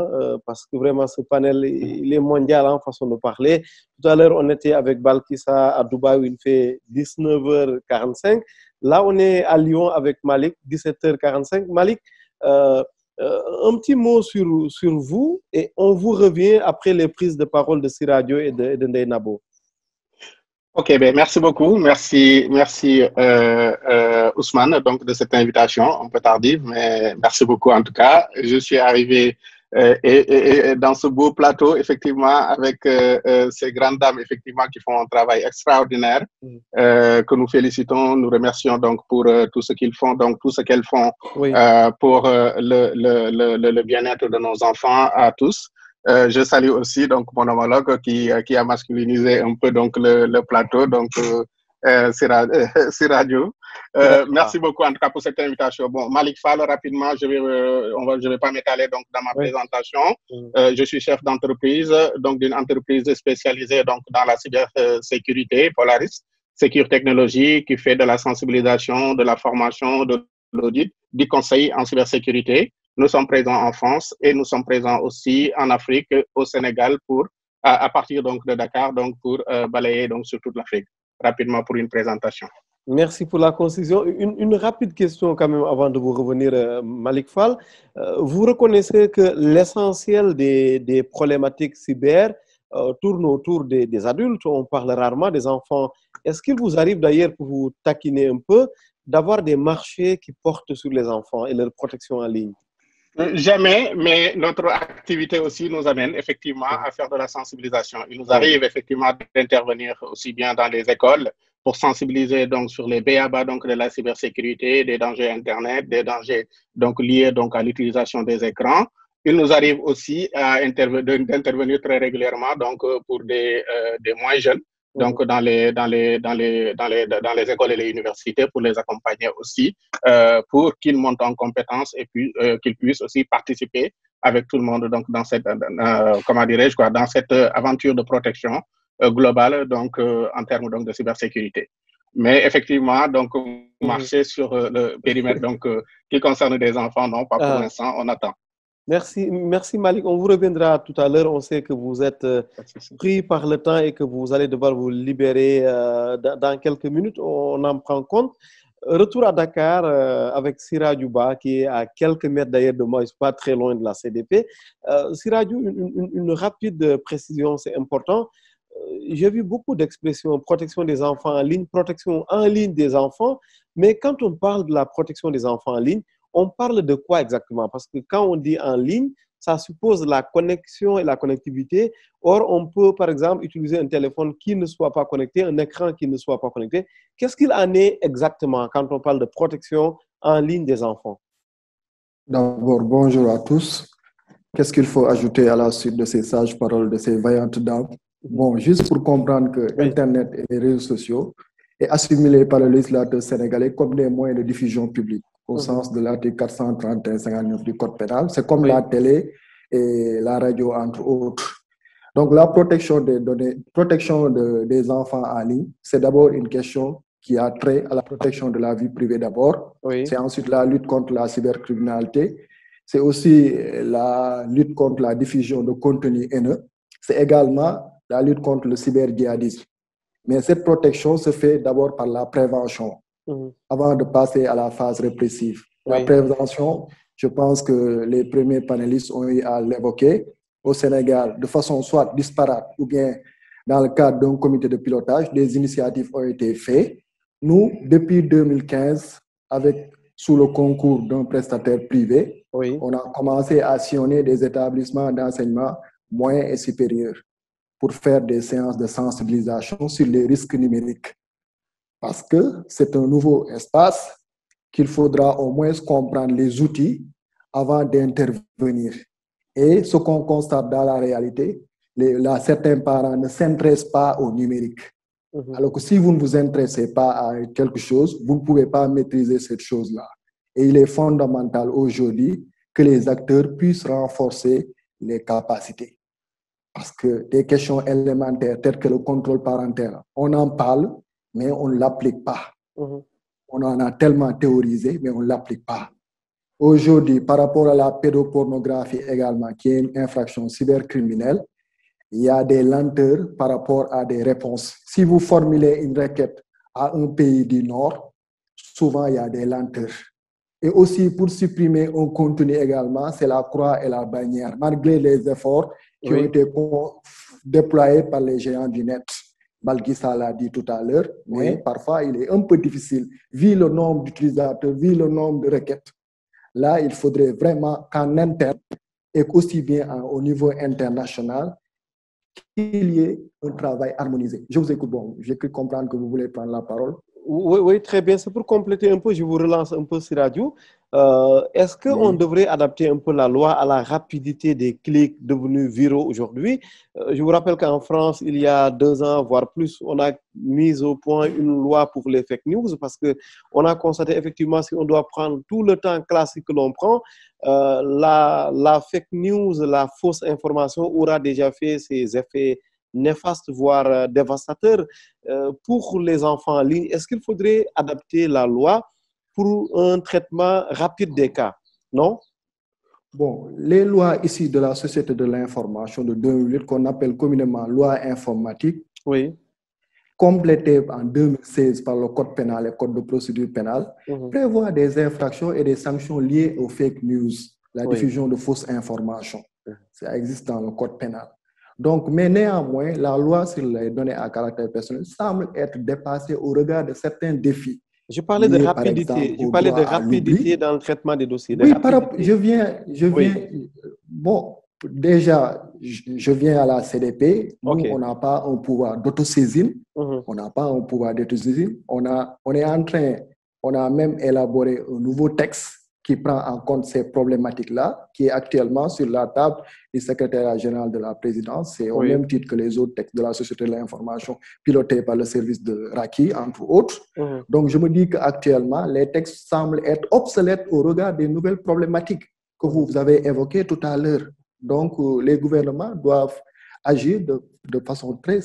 parce que vraiment ce panel il est mondial en façon de parler. Tout à l'heure on était avec Balkissa à Dubaï où il fait 19h45. Là on est à Lyon avec Malick, 17h45. Malick, un petit mot sur vous et on vous revient après les prises de parole de Siradio et de Ndeye Nabo. Ok, ben merci beaucoup, merci Ousmane donc de cette invitation un peu tardive, mais merci beaucoup en tout cas. Je suis arrivé et dans ce beau plateau effectivement avec ces grandes dames effectivement qui font un travail extraordinaire que nous félicitons, nous remercions donc pour tout ce qu'ils font, donc tout ce qu'elles font pour le bien-être de nos enfants à tous. Je salue aussi donc mon homologue qui a masculinisé un peu donc le plateau, donc Siradio. Merci beaucoup en tout cas pour cette invitation. Bon, Malick Fall, rapidement, je vais pas m'étaler donc dans ma présentation. Je suis chef d'entreprise, donc d'une entreprise spécialisée donc dans la cybersécurité, Polaris Secure Technology, qui fait de la sensibilisation, de la formation, de l'audit, du conseil en cybersécurité. Nous sommes présents en France et nous sommes présents aussi en Afrique, au Sénégal, à partir donc de Dakar, donc pour balayer donc sur toute l'Afrique. Rapidement pour une présentation. Merci pour la concision. Une rapide question quand même avant de vous revenir, Malick Fall. Vous reconnaissez que l'essentiel des problématiques cyber tourne autour des adultes, on parle rarement des enfants. Est-ce qu'il vous arrive d'ailleurs, pour vous taquiner un peu, d'avoir des marchés qui portent sur les enfants et leur protection en ligne? Jamais, mais notre activité aussi nous amène effectivement à faire de la sensibilisation. Il nous arrive effectivement d'intervenir aussi bien dans les écoles pour sensibiliser donc sur les b.a.-ba donc de la cybersécurité, des dangers Internet, des dangers donc liés donc à l'utilisation des écrans. Il nous arrive aussi d'intervenir très régulièrement donc pour des moins jeunes. Donc dans les écoles et les universités pour les accompagner aussi pour qu'ils montent en compétences et puis qu'ils puissent aussi participer avec tout le monde donc dans cette comment dirais-je quoi, dans cette aventure de protection globale donc en termes donc de cybersécurité. Mais effectivement donc marcher sur le périmètre donc qui concerne des enfants, non pas pour l'instant, on attend. Merci Malick. On vous reviendra tout à l'heure. On sait que vous êtes pris par le temps et que vous allez devoir vous libérer dans quelques minutes. On en prend compte. Retour à Dakar avec Ba qui est à quelques mètres d'ailleurs de moi, pas très loin de la CDP. Siradio, une rapide précision, c'est important. J'ai vu beaucoup d'expressions, protection des enfants en ligne, protection en ligne des enfants. Mais quand on parle de la protection des enfants en ligne, on parle de quoi exactement? Parce que quand on dit en ligne, ça suppose la connexion et la connectivité. Or, on peut, par exemple, utiliser un téléphone qui ne soit pas connecté, un écran qui ne soit pas connecté. Qu'est-ce qu'il en est exactement quand on parle de protection en ligne des enfants? D'abord, bonjour à tous. Qu'est-ce qu'il faut ajouter à la suite de ces sages paroles, de ces vaillantes dames? Bon, juste pour comprendre que Internet et les réseaux sociaux est assimilé par le législateur sénégalais comme des moyens de diffusion publique, au sens de l'article 431-59 du Code pénal. C'est comme la télé et la radio, entre autres. Donc, la protection des données, protection des enfants en ligne, c'est d'abord une question qui a trait à la protection de la vie privée d'abord. C'est ensuite la lutte contre la cybercriminalité. C'est aussi la lutte contre la diffusion de contenu haineux. C'est également la lutte contre le cyberdjihadisme. Mais cette protection se fait d'abord par la prévention, avant de passer à la phase répressive. La prévention, je pense que les premiers panélistes ont eu à l'évoquer. Au Sénégal, de façon soit disparate ou bien dans le cadre d'un comité de pilotage, des initiatives ont été faites. Nous, depuis 2015, sous le concours d'un prestataire privé, on a commencé à sillonner des établissements d'enseignement moyen et supérieur pour faire des séances de sensibilisation sur les risques numériques. Parce que c'est un nouveau espace qu'il faudra au moins comprendre les outils avant d'intervenir. Et ce qu'on constate dans la réalité, certains parents ne s'intéressent pas au numérique. Alors que si vous ne vous intéressez pas à quelque chose, vous ne pouvez pas maîtriser cette chose-là. Et il est fondamental aujourd'hui que les acteurs puissent renforcer les capacités. Parce que des questions élémentaires telles que le contrôle parental, on en parle, mais on ne l'applique pas. On en a tellement théorisé, mais on ne l'applique pas. Aujourd'hui, par rapport à la pédopornographie également, qui est une infraction cybercriminelle, il y a des lenteurs par rapport à des réponses. Si vous formulez une requête à un pays du Nord, souvent il y a des lenteurs. Et aussi pour supprimer un contenu également, c'est la croix et la bannière, malgré les efforts qui ont été déployés par les géants du net. Balkissa l'a dit tout à l'heure, mais parfois il est un peu difficile, vu le nombre d'utilisateurs, vu le nombre de requêtes. Là, il faudrait vraiment qu'en interne, et aussi bien au niveau international, qu'il y ait un travail harmonisé. Je vous écoute, bon, j'ai cru comprendre que vous voulez prendre la parole. Oui, très bien. C'est pour compléter un peu, je vous relance un peu sur radio. Est-ce qu'on devrait adapter un peu la loi à la rapidité des clics devenus viraux aujourd'hui? Je vous rappelle qu'en France, il y a 2 ans, voire plus, on a mis au point une loi pour les fake news parce qu'on a constaté effectivement si on doit prendre tout le temps classique que l'on prend, la fake news, la fausse information aura déjà fait ses effets néfastes, voire dévastateurs pour les enfants en ligne. Est-ce qu'il faudrait adapter la loi pour un traitement rapide des cas? Non? Bon, les lois ici de la Société de l'information de 2008, qu'on appelle communément loi informatique, complétée en 2016 par le Code pénal et le Code de procédure pénale, prévoit des infractions et des sanctions liées aux fake news, la diffusion de fausses informations. Ça existe dans le Code pénal. Donc, mais néanmoins, la loi sur les données à caractère personnel semble être dépassée au regard de certains défis. Je parlais de rapidité. Je parlais de rapidité dans le traitement des dossiers. Oui, je viens. Bon, déjà, je viens à la CDP. Nous, on n'a pas un pouvoir d'autosaisine. On n'a pas un pouvoir d'autosaisine. On a même élaboré un nouveau texte qui prend en compte ces problématiques-là, qui est actuellement sur la table du secrétaire général de la présidence. C'est au même titre que les autres textes de la Société de l'information pilotés par le service de Raki, entre autres. Donc, je me dis qu'actuellement, les textes semblent être obsolètes au regard des nouvelles problématiques que vous avez évoquées tout à l'heure. Donc, les gouvernements doivent agir de façon très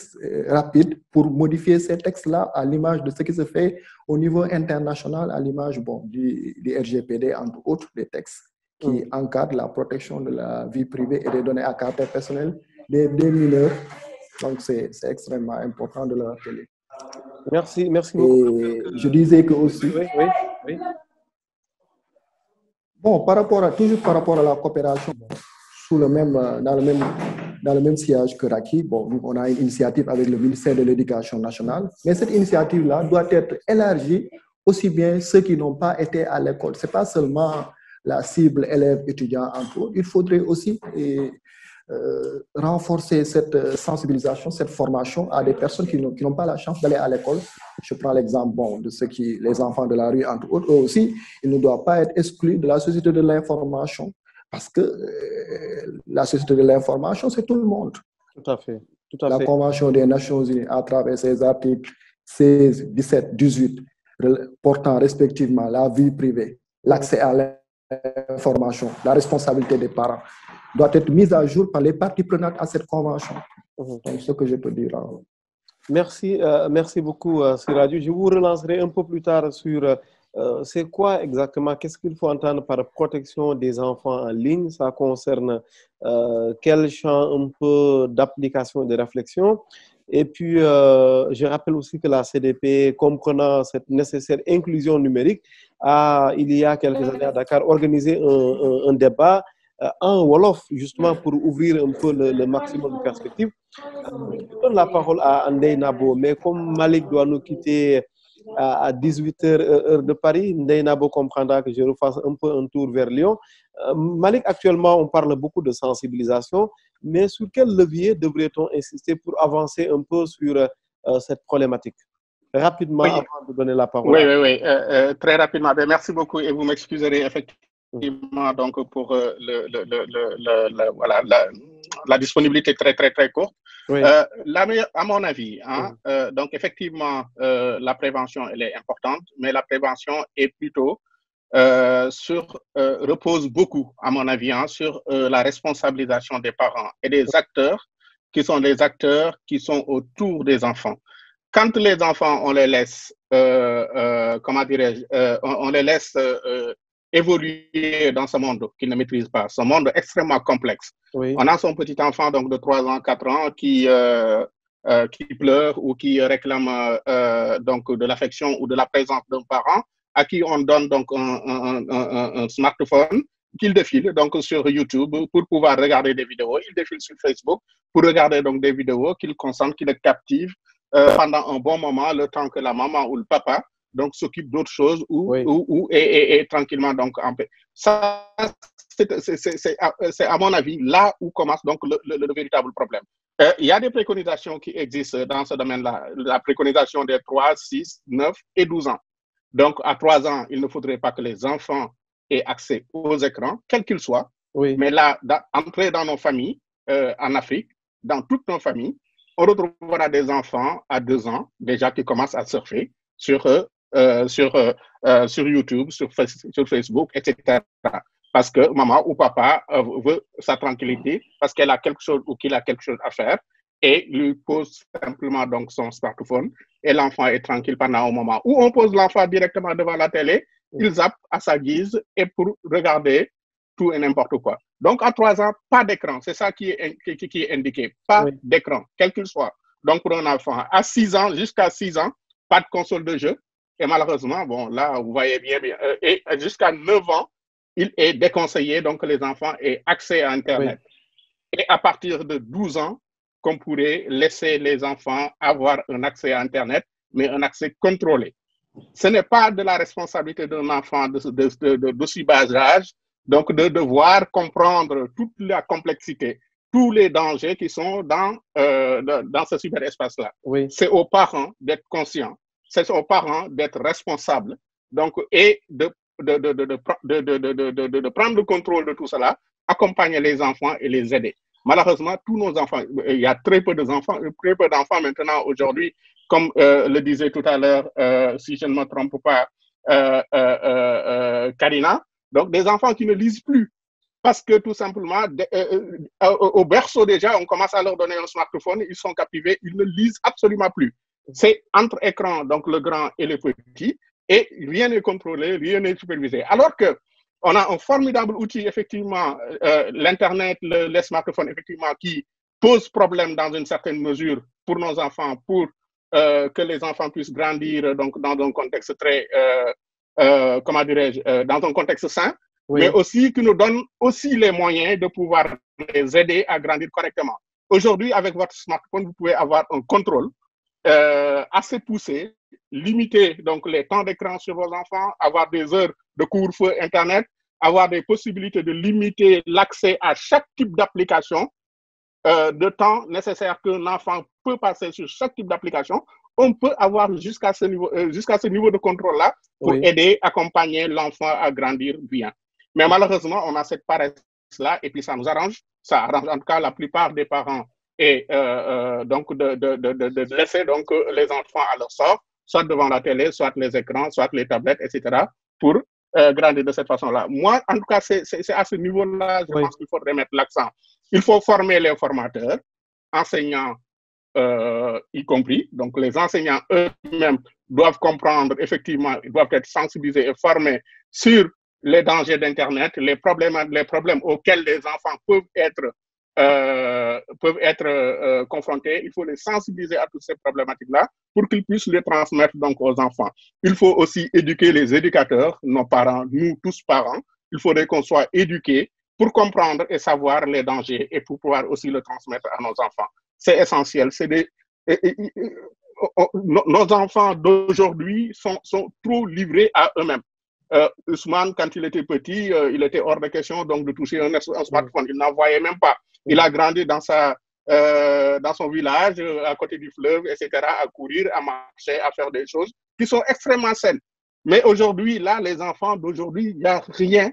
rapide pour modifier ces textes-là à l'image de ce qui se fait au niveau international, à l'image du RGPD, entre autres, des textes qui encadrent la protection de la vie privée et des données à caractère personnel des mineurs. Donc, c'est extrêmement important de le rappeler. Merci beaucoup. Et je disais que aussi... Bon, toujours par rapport à la coopération, dans le même sillage que Raki, on a une initiative avec le ministère de l'Éducation nationale, mais cette initiative-là doit être élargie aussi bien ceux qui n'ont pas été à l'école. Ce n'est pas seulement la cible élèves-étudiants entre autres, il faudrait aussi renforcer cette sensibilisation, cette formation à des personnes qui n'ont pas la chance d'aller à l'école. Je prends l'exemple de les enfants de la rue, entre autres. Eux aussi, ils ne doivent pas être exclus de la société de l'information parce que la société de l'information, c'est tout le monde. Tout à fait. La Convention des Nations Unies, à travers ses articles 16, 17, 18, portant respectivement la vie privée, l'accès à l'information, la responsabilité des parents, doit être mise à jour par les parties prenantes à cette convention. C'est ce que je peux dire. Merci beaucoup, Siraju. Je vous relancerai un peu plus tard sur c'est quoi exactement, qu'est-ce qu'il faut entendre par protection des enfants en ligne. Ça concerne quel champ un peu d'application et de réflexion. Et puis, je rappelle aussi que la CDP, comprenant cette nécessaire inclusion numérique, a, il y a quelques années à Dakar, organisé un débat en Wolof, justement pour ouvrir un peu le maximum de perspectives. Je donne la parole à Ndeye Nabo, mais comme Malik doit nous quitter à 18h heure de Paris, Ndeye Nabo comprendra que je refasse un peu un tour vers Lyon. Malik, actuellement, on parle beaucoup de sensibilisation, mais sur quel levier devrait-on insister pour avancer un peu sur cette problématique? Rapidement, oui, avant de donner la parole. Oui, très rapidement. Merci beaucoup et vous m'excuserez effectivement donc pour la disponibilité très courte. Oui. À mon avis, donc effectivement, la prévention, elle est importante, mais la prévention est plutôt repose beaucoup, à mon avis, sur la responsabilisation des parents et des acteurs qui sont autour des enfants. Quand les enfants, on les laisse, on les laisse évoluer dans ce monde qu'ils ne maîtrisent pas, ce monde extrêmement complexe. Oui. On a son petit enfant donc de 3 ans, 4 ans qui pleure ou qui réclame donc de l'affection ou de la présence d'un parent à qui on donne donc un smartphone qu'il défile donc sur YouTube pour pouvoir regarder des vidéos. Il défile sur Facebook pour regarder donc des vidéos qu'il concentre, qu'il le captive pendant un bon moment, le temps que la maman ou le papa donc s'occupe d'autres choses et tranquillement donc en paix. Ça, c'est à mon avis là où commence donc le véritable problème. Il y a des préconisations qui existent dans ce domaine-là, la préconisation des 3, 6, 9 et 12 ans. Donc, à 3 ans, il ne faudrait pas que les enfants aient accès aux écrans, quels qu'ils soient. Oui. Mais là, entrer dans nos familles, en Afrique, dans toutes nos familles, on retrouvera des enfants à 2 ans déjà qui commencent à surfer sur YouTube, sur Facebook, etc. Parce que maman ou papa veut sa tranquillité, parce qu'elle a quelque chose ou qu'il a quelque chose à faire, et lui pose simplement donc son smartphone, et l'enfant est tranquille pendant un moment. Ou on pose l'enfant directement devant la télé, il zappe à sa guise, et pour regarder tout et n'importe quoi. Donc à 3 ans, pas d'écran, c'est ça qui est indiqué, pas d'écran, quel qu'il soit. Donc pour un enfant, à 6 ans, jusqu'à 6 ans, pas de console de jeu, et malheureusement, bon là, vous voyez bien, et jusqu'à 9 ans, il est déconseillé donc que les enfants aient accès à Internet. Et à partir de 12 ans, qu'on pourrait laisser les enfants avoir un accès à Internet, mais un accès contrôlé. Ce n'est pas de la responsabilité d'un enfant d'aussi bas âge, donc de devoir comprendre toute la complexité, tous les dangers qui sont dans ce cyberespace-là. Oui. C'est aux parents d'être conscients, c'est aux parents d'être responsables, donc, et de prendre le contrôle de tout cela, accompagner les enfants et les aider. Malheureusement, tous nos enfants, il y a très peu d'enfants maintenant aujourd'hui, comme le disait tout à l'heure, si je ne me trompe pas, Karina, donc des enfants qui ne lisent plus. Parce que tout simplement, au berceau déjà, on commence à leur donner un smartphone, ils sont captivés, ils ne lisent absolument plus. C'est entre écran, donc le grand et le petit, et rien n'est contrôlé, rien n'est supervisé. Alors que on a un formidable outil, effectivement, l'Internet, les smartphones, effectivement, qui pose problème dans une certaine mesure pour nos enfants, pour que les enfants puissent grandir donc, dans un contexte très, comment dirais-je, dans un contexte sain, mais aussi qui nous donne aussi les moyens de pouvoir les aider à grandir correctement. Aujourd'hui, avec votre smartphone, vous pouvez avoir un contrôle assez poussé, limiter donc les temps d'écran sur vos enfants, avoir des heures de couvre-feu Internet, avoir des possibilités de limiter l'accès à chaque type d'application, de temps nécessaire qu'un enfant peut passer sur chaque type d'application, on peut avoir jusqu'à ce niveau de contrôle-là pour aider, accompagner l'enfant à grandir bien. Mais malheureusement, on a cette paresse-là et puis ça nous arrange. Ça arrange en tout cas la plupart des parents et donc de laisser donc les enfants à leur sort, soit devant la télé, soit les écrans, soit les tablettes, etc., pour grandir de cette façon-là. Moi, en tout cas, c'est à ce niveau-là, je pense qu'il faut remettre l'accent. Il faut former les formateurs, enseignants y compris. Donc, les enseignants eux-mêmes doivent comprendre, effectivement, ils doivent être sensibilisés et formés sur les dangers d'Internet, les problèmes auxquels les enfants peuvent être confrontés. Il faut les sensibiliser à toutes ces problématiques-là pour qu'ils puissent les transmettre donc aux enfants. Il faut aussi éduquer les éducateurs, nos parents, nous tous parents. Il faudrait qu'on soit éduqués pour comprendre et savoir les dangers et pour pouvoir aussi le transmettre à nos enfants. C'est essentiel. Nos enfants d'aujourd'hui sont trop livrés à eux-mêmes. Ousmane, quand il était petit, il était hors de question donc de toucher un smartphone. Il n'en voyait même pas. Il a grandi dans son village, à côté du fleuve, etc., à courir, à marcher, à faire des choses qui sont extrêmement saines. Mais aujourd'hui, là, les enfants d'aujourd'hui, il n'y a rien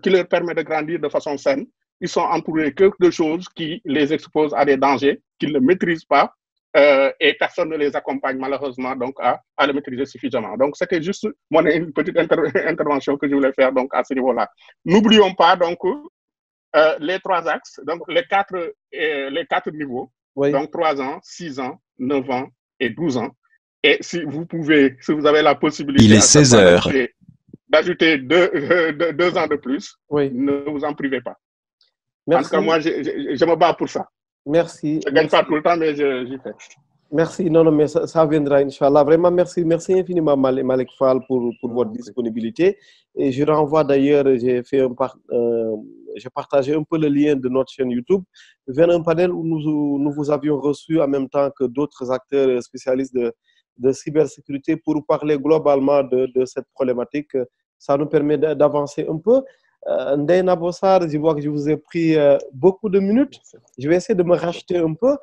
qui leur permet de grandir de façon saine. Ils sont entourés que de choses qui les exposent à des dangers qu'ils ne maîtrisent pas et personne ne les accompagne malheureusement donc à le maîtriser suffisamment. Donc c'était juste une petite intervention que je voulais faire donc à ce niveau-là. N'oublions pas donc les 3 axes, donc les quatre niveaux, donc 3 ans, 6 ans, 9 ans et 12 ans. Et si vous avez la possibilité il est 16 heures. D'ajouter 2 ans de plus, ne vous en privez pas. Merci. En tout cas, moi, je me bats pour ça. Merci. Je ne gagne pas tout le temps, mais j'y fais. Merci. Non, mais ça viendra, Inch'Allah. Vraiment, merci infiniment, Malick Fall, pour votre disponibilité. Et je renvoie d'ailleurs, j'ai partagé un peu le lien de notre chaîne YouTube vers un panel où nous vous avions reçu en même temps que d'autres acteurs spécialistes de cybersécurité pour parler globalement de cette problématique. Ça nous permet d'avancer un peu. Ndeye Nabou Sarr, je vois que je vous ai pris beaucoup de minutes. Je vais essayer de me racheter un peu.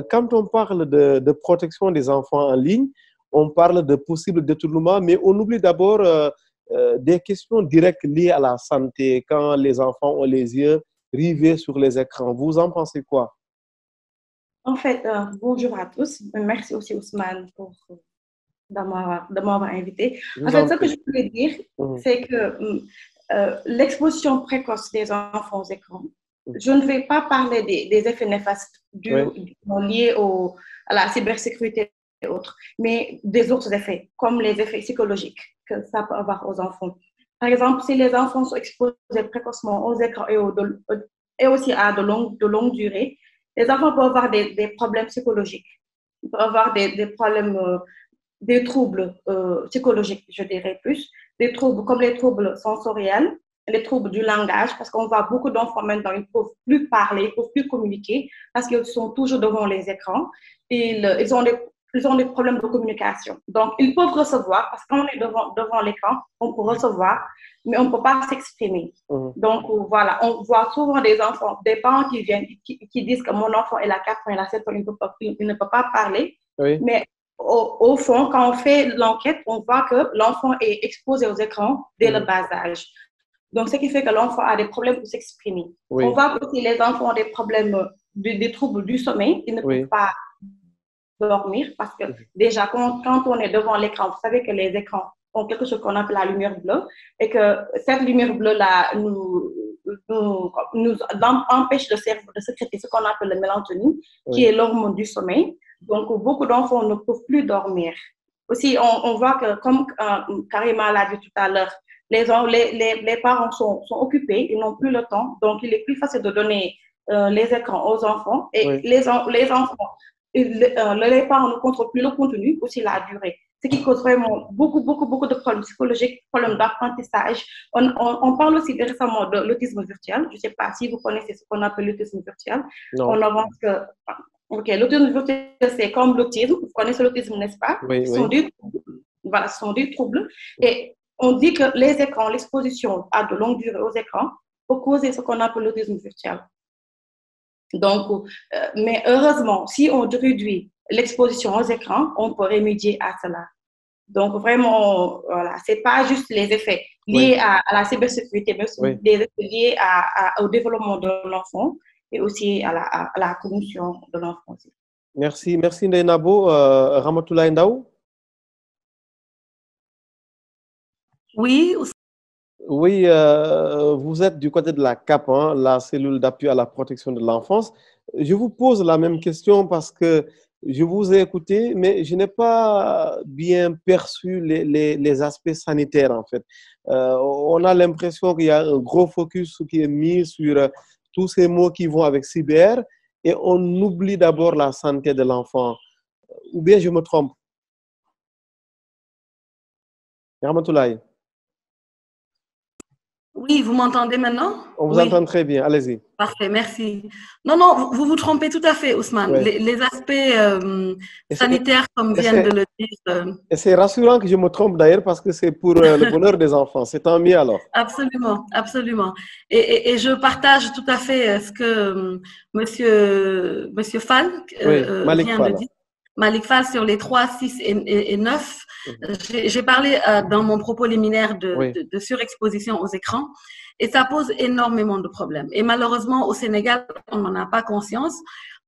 Quand on parle de protection des enfants en ligne, on parle de possibles détournements, mais on oublie d'abord des questions directes liées à la santé quand les enfants ont les yeux rivés sur les écrans. Vous en pensez quoi? En fait, bonjour à tous. Merci aussi Ousmane de m'avoir invité. En fait, ce que je voulais dire, c'est que l'exposition précoce des enfants aux écrans, je ne vais pas parler des effets néfastes liés à la cybersécurité et autres, mais des autres effets, comme les effets psychologiques que ça peut avoir aux enfants. Par exemple, si les enfants sont exposés précocement aux écrans et aussi à de longue durée, les enfants peuvent avoir des problèmes psychologiques. Ils peuvent avoir des problèmes, des troubles psychologiques, je dirais plus. Des troubles comme les troubles sensoriels, les troubles du langage, parce qu'on voit beaucoup d'enfants maintenant, ils ne peuvent plus parler, ils ne peuvent plus communiquer, parce qu'ils sont toujours devant les écrans. Ils ont des problèmes de communication. Donc, ils peuvent recevoir, parce qu'on est devant l'écran, on peut recevoir, mais on ne peut pas s'exprimer. Donc, voilà, on voit souvent des enfants, des parents qui viennent, qui disent que mon enfant, il a 4 ans, il a 7 ans, il ne peut pas parler. Mais au fond, quand on fait l'enquête, on voit que l'enfant est exposé aux écrans dès le bas âge. Donc, ce qui fait que l'enfant a des problèmes pour s'exprimer. On voit que si les enfants ont des problèmes, des troubles du sommeil, ils ne peuvent pas dormir parce que déjà, quand on est devant l'écran, vous savez que les écrans ont quelque chose qu'on appelle la lumière bleue et que cette lumière bleue-là nous empêche le cerveau de sécréter ce qu'on appelle le mélatonine, qui est l'hormone du sommeil. Donc, beaucoup d'enfants ne peuvent plus dormir. Aussi, on voit que, comme Karima l'a dit tout à l'heure, les parents sont occupés, ils n'ont plus le temps, donc il est plus facile de donner les écrans aux enfants. Et les enfants, les parents ne contrôlent plus le contenu, aussi la durée. Ce qui cause vraiment beaucoup de problèmes psychologiques, problèmes d'apprentissage. On parle aussi récemment de l'autisme virtuel. Je ne sais pas si vous connaissez ce qu'on appelle l'autisme virtuel. On avance que... Ok, l'autisme virtuel, c'est comme l'autisme. Vous connaissez l'autisme, n'est-ce pas? Ce sont des troubles. Et on dit que les écrans, l'exposition à de longue durée aux écrans peut causer ce qu'on appelle l'autisme virtuel. Donc, mais heureusement, si on réduit l'exposition aux écrans, on peut remédier à cela. Donc, vraiment, voilà, ce n'est pas juste les effets liés à la cybersécurité, mais aussi des effets liés au développement de l'enfant et aussi à la promotion de l'enfant. Merci Ndeye Nabo. Ramatoulaye Ndao. Oui. Oui, vous êtes du côté de la CAP, hein, la cellule d'appui à la protection de l'enfance. Je vous pose la même question parce que je vous ai écouté, mais je n'ai pas bien perçu les aspects sanitaires, en fait. On a l'impression qu'il y a un gros focus qui est mis sur tous ces mots qui vont avec cyber et on oublie d'abord la santé de l'enfant. Ou bien je me trompe? Ramatoulaye. Oui, vous m'entendez maintenant? On vous entend très bien, allez-y. Parfait, merci. Non, vous vous trompez tout à fait, Ousmane. Les aspects sanitaires, comme viennent de le dire. Et c'est rassurant que je me trompe d'ailleurs parce que c'est pour le bonheur des enfants. C'est tant mieux alors. Absolument, absolument. Et je partage tout à fait ce que Monsieur Fall vient de dire. Malik Fall sur les 3, 6 et 9. J'ai parlé dans mon propos liminaire de surexposition aux écrans et ça pose énormément de problèmes. Et malheureusement, au Sénégal, on n'en a pas conscience,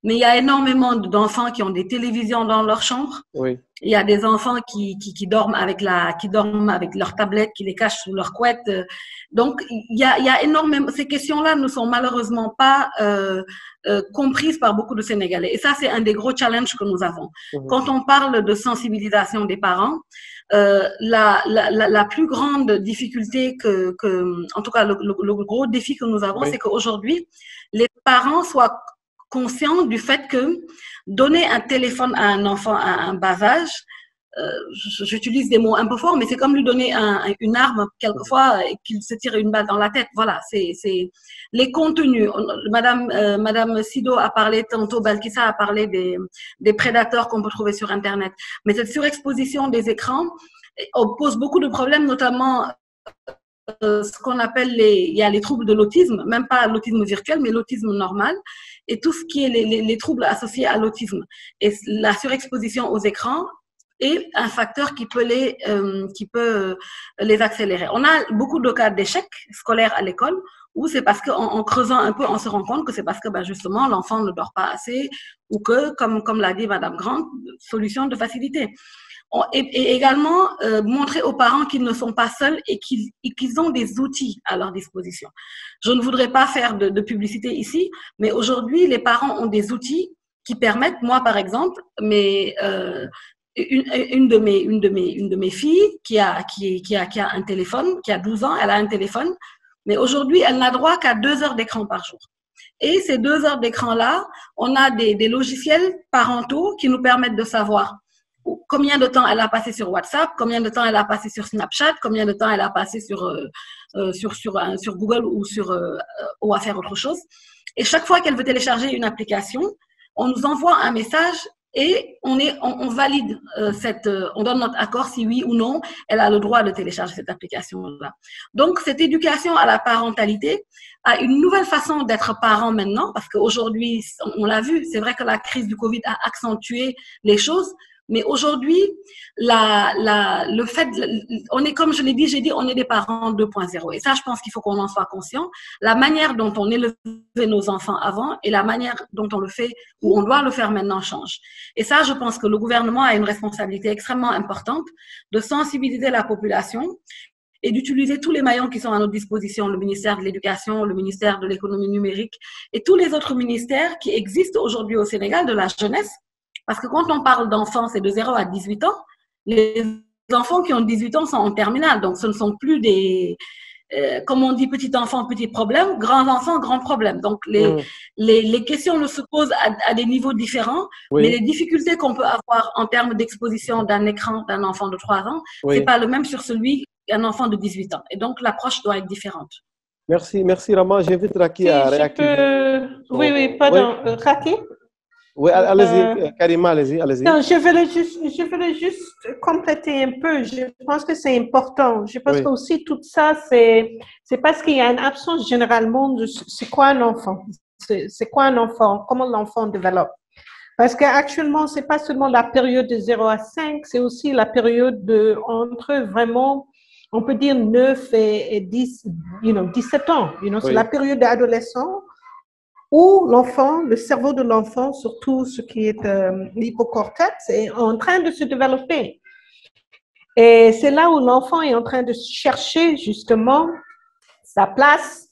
mais il y a énormément d'enfants qui ont des télévisions dans leur chambre. Oui. Il y a des enfants qui dorment avec leur tablette, qui les cachent sous leur couette. Donc, il y a énormément. Ces questions-là ne sont malheureusement pas comprises par beaucoup de Sénégalais. Et ça, c'est un des gros challenges que nous avons. Quand on parle de sensibilisation des parents, la plus grande difficulté en tout cas, le gros défi que nous avons, c'est qu'aujourd'hui, les parents soient conscients du fait que donner un téléphone à un enfant à un bas âge, j'utilise des mots un peu forts, mais c'est comme lui donner une arme quelquefois et qu'il se tire une balle dans la tête. Voilà, c'est les contenus. Madame Sido a parlé tantôt, Balkissa a parlé des prédateurs qu'on peut trouver sur Internet. Mais cette surexposition des écrans pose beaucoup de problèmes, notamment ce qu'on appelle il y a les troubles de l'autisme, même pas l'autisme virtuel, mais l'autisme normal, et tout ce qui est les troubles associés à l'autisme. Et la surexposition aux écrans est un facteur qui peut les accélérer. On a beaucoup de cas d'échecs scolaires à l'école où c'est parce qu'en creusant un peu, on se rend compte que c'est parce que justement l'enfant ne dort pas assez ou que, comme l'a dit Madame Grant, solution de facilité. Et également montrer aux parents qu'ils ne sont pas seuls et qu'ils ont des outils à leur disposition. Je ne voudrais pas faire de publicité ici, mais aujourd'hui, les parents ont des outils qui permettent, moi par exemple, une de mes filles qui a un téléphone, qui a 12 ans, elle a un téléphone, mais aujourd'hui, elle n'a droit qu'à 2 heures d'écran par jour. Et ces 2 heures d'écran-là, on a des logiciels parentaux qui nous permettent de savoir combien de temps elle a passé sur WhatsApp, combien de temps elle a passé sur Snapchat, combien de temps elle a passé sur Google ou à faire autre chose. Et chaque fois qu'elle veut télécharger une application, on nous envoie un message et on valide on donne notre accord si oui ou non elle a le droit de télécharger cette application-là. Donc, cette éducation à la parentalité a une nouvelle façon d'être parent maintenant, parce qu'aujourd'hui, on l'a vu, c'est vrai que la crise du Covid a accentué les choses. Mais aujourd'hui, le fait, on est, comme je l'ai dit, on est des parents 2.0. Et ça, je pense qu'il faut qu'on en soit conscient. La manière dont on élevait nos enfants avant et la manière dont on le fait ou on doit le faire maintenant change. Et ça, je pense que le gouvernement a une responsabilité extrêmement importante de sensibiliser la population et d'utiliser tous les maillons qui sont à notre disposition, le ministère de l'Éducation, le ministère de l'Économie numérique et tous les autres ministères qui existent aujourd'hui au Sénégal, de la jeunesse. Parce que quand on parle d'enfants, c'est de 0 à 18 ans. Les enfants qui ont 18 ans sont en terminale. Donc, ce ne sont plus des, comme on dit, petits enfants, petits problèmes, grands enfants, grands problèmes. Donc, les questions ne se posent à des niveaux différents, mais les difficultés qu'on peut avoir en termes d'exposition d'un écran d'un enfant de 3 ans, c'est pas le même sur celui d'un enfant de 18 ans. Et donc, l'approche doit être différente. Merci Rama. J'invite Raki à réactiver. Oui, pardon. Raki? Oui, allez-y, Karima, allez-y. Non, je voulais juste compléter un peu. Je pense que c'est important. Je pense que aussi tout ça, c'est parce qu'il y a une absence généralement de c'est quoi un enfant. C'est quoi un enfant? Comment l'enfant développe? Parce qu'actuellement, c'est pas seulement la période de 0 à 5, c'est aussi la période entre vraiment, on peut dire 9 et 10, 17 ans. C'est la période d'adolescent où l'enfant, le cerveau de l'enfant, surtout ce qui est l'hypocortex, est en train de se développer. Et c'est là où l'enfant est en train de chercher justement sa place,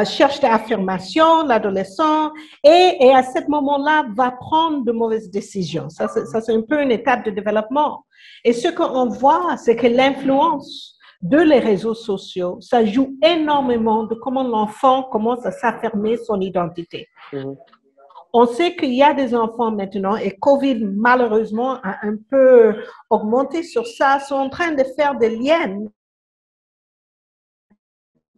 cherche l'affirmation, l'adolescent, et à ce moment-là, va prendre de mauvaises décisions. Ça, c'est un peu une étape de développement. Et ce qu'on voit, c'est que l'influence de les réseaux sociaux, ça joue énormément de comment l'enfant commence à s'affirmer son identité. On sait qu'il y a des enfants maintenant, et Covid, malheureusement, a un peu augmenté sur ça, sont en train de faire des liens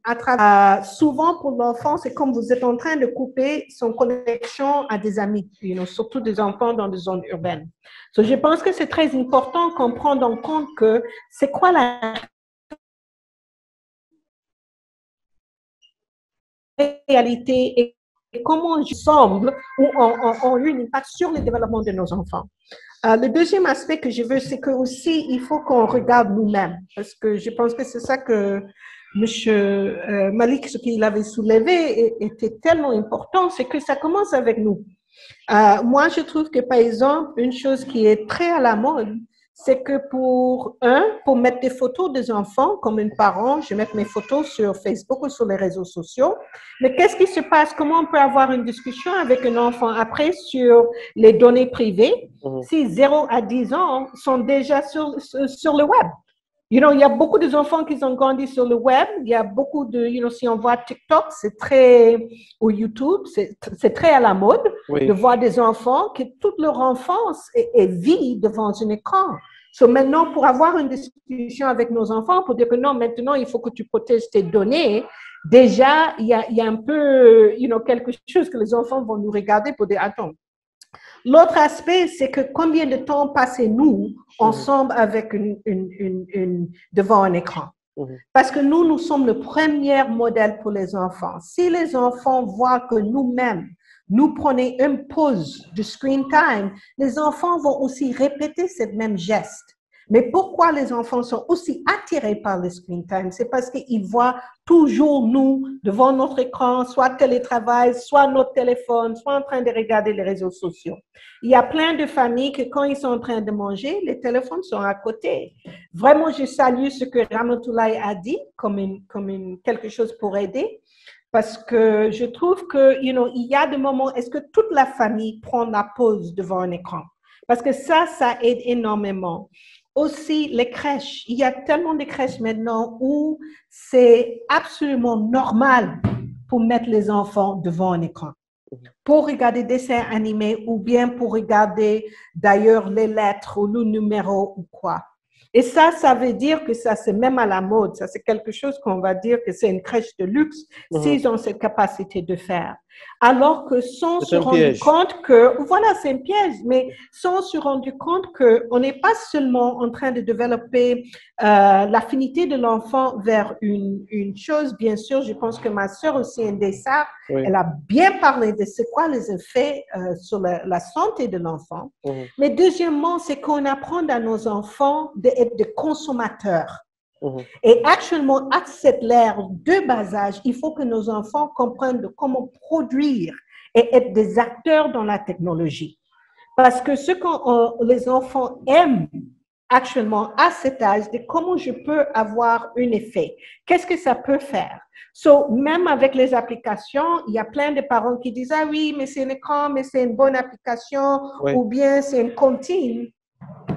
à travers, souvent pour l'enfant, c'est comme vous êtes en train de couper son connexion à des amis, surtout des enfants dans des zones urbaines. So, je pense que c'est très important qu'on prenne en compte que c'est quoi la réalité et comment ensemble ont eu un impact sur le développement de nos enfants. Le deuxième aspect que je veux, c'est que aussi il faut qu'on regarde nous-mêmes, parce que je pense que c'est ça que M. Malik, ce qu'il avait soulevé, était tellement important, c'est que ça commence avec nous. Moi, je trouve que, par exemple, une chose qui est très à la mode, c'est que pour mettre des photos des enfants, comme un parent, je mets mes photos sur Facebook ou sur les réseaux sociaux. Mais qu'est-ce qui se passe? Comment on peut avoir une discussion avec un enfant après sur les données privées si 0 à 10 ans sont déjà sur le web? Il y a beaucoup d'enfants qui ont grandi sur le web. Il y a beaucoup de, si on voit TikTok, ou YouTube, c'est très à la mode de voir des enfants qui toute leur enfance est vie devant un écran. So maintenant, pour avoir une discussion avec nos enfants, pour dire que non, maintenant, il faut que tu protèges tes données, déjà, il y a un peu, quelque chose que les enfants vont nous regarder pour dire, attends. L'autre aspect, c'est que combien de temps passons-nous ensemble avec devant un écran? Parce que nous sommes le premier modèle pour les enfants. Si les enfants voient que nous-mêmes, nous prenons une pause de screen time, les enfants vont aussi répéter ce même geste. Mais pourquoi les enfants sont aussi attirés par le screen time? C'est parce qu'ils voient toujours nous devant notre écran, soit télétravail, soit notre téléphone, soit en train de regarder les réseaux sociaux. Il y a plein de familles que quand ils sont en train de manger, les téléphones sont à côté. Vraiment, je salue ce que Ramatoulaye a dit comme quelque chose pour aider. Parce que je trouve que, il y a des moments, est-ce que toute la famille prend la pause devant un écran? Parce que ça aide énormément. Aussi, les crèches. Il y a tellement de crèches maintenant où c'est absolument normal pour mettre les enfants devant un écran. Pour regarder des dessins animés ou bien pour regarder d'ailleurs les lettres ou le numéro ou quoi. Et ça veut dire que ça, c'est même à la mode. Ça, c'est quelque chose qu'on va dire que c'est une crèche de luxe s'ils ont cette capacité de faire. Alors que sans se rendre compte que, voilà, c'est un piège, mais sans se rendre compte qu'on n'est pas seulement en train de développer l'affinité de l'enfant vers une chose. Bien sûr, je pense que ma sœur aussi, Ndessa, elle a bien parlé de c'est quoi les effets sur la santé de l'enfant. Mais deuxièmement, c'est qu'on apprend à nos enfants d'être des consommateurs. Et actuellement, à cette ère de bas âge, il faut que nos enfants comprennent comment produire et être des acteurs dans la technologie. Parce que ce que les enfants aiment actuellement à cet âge, c'est comment je peux avoir un effet. Qu'est-ce que ça peut faire? So, même avec les applications, il y a plein de parents qui disent « Ah oui, mais c'est un écran, mais c'est une bonne application, ou bien c'est une comptine. »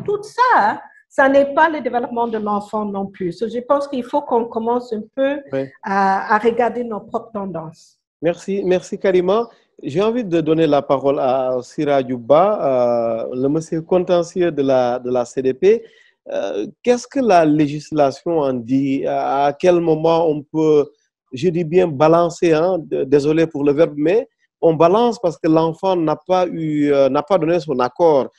Tout ça, ça n'est pas le développement de l'enfant non plus. So, je pense qu'il faut qu'on commence un peu à regarder nos propres tendances. Merci Karima. J'ai envie de donner la parole à Sira Youba, le monsieur contentieux de la CDP. Qu'est-ce que la législation en dit? À quel moment on peut, je dis bien balancer, désolé pour le verbe, mais on balance parce que l'enfant n'a pas donné son accord.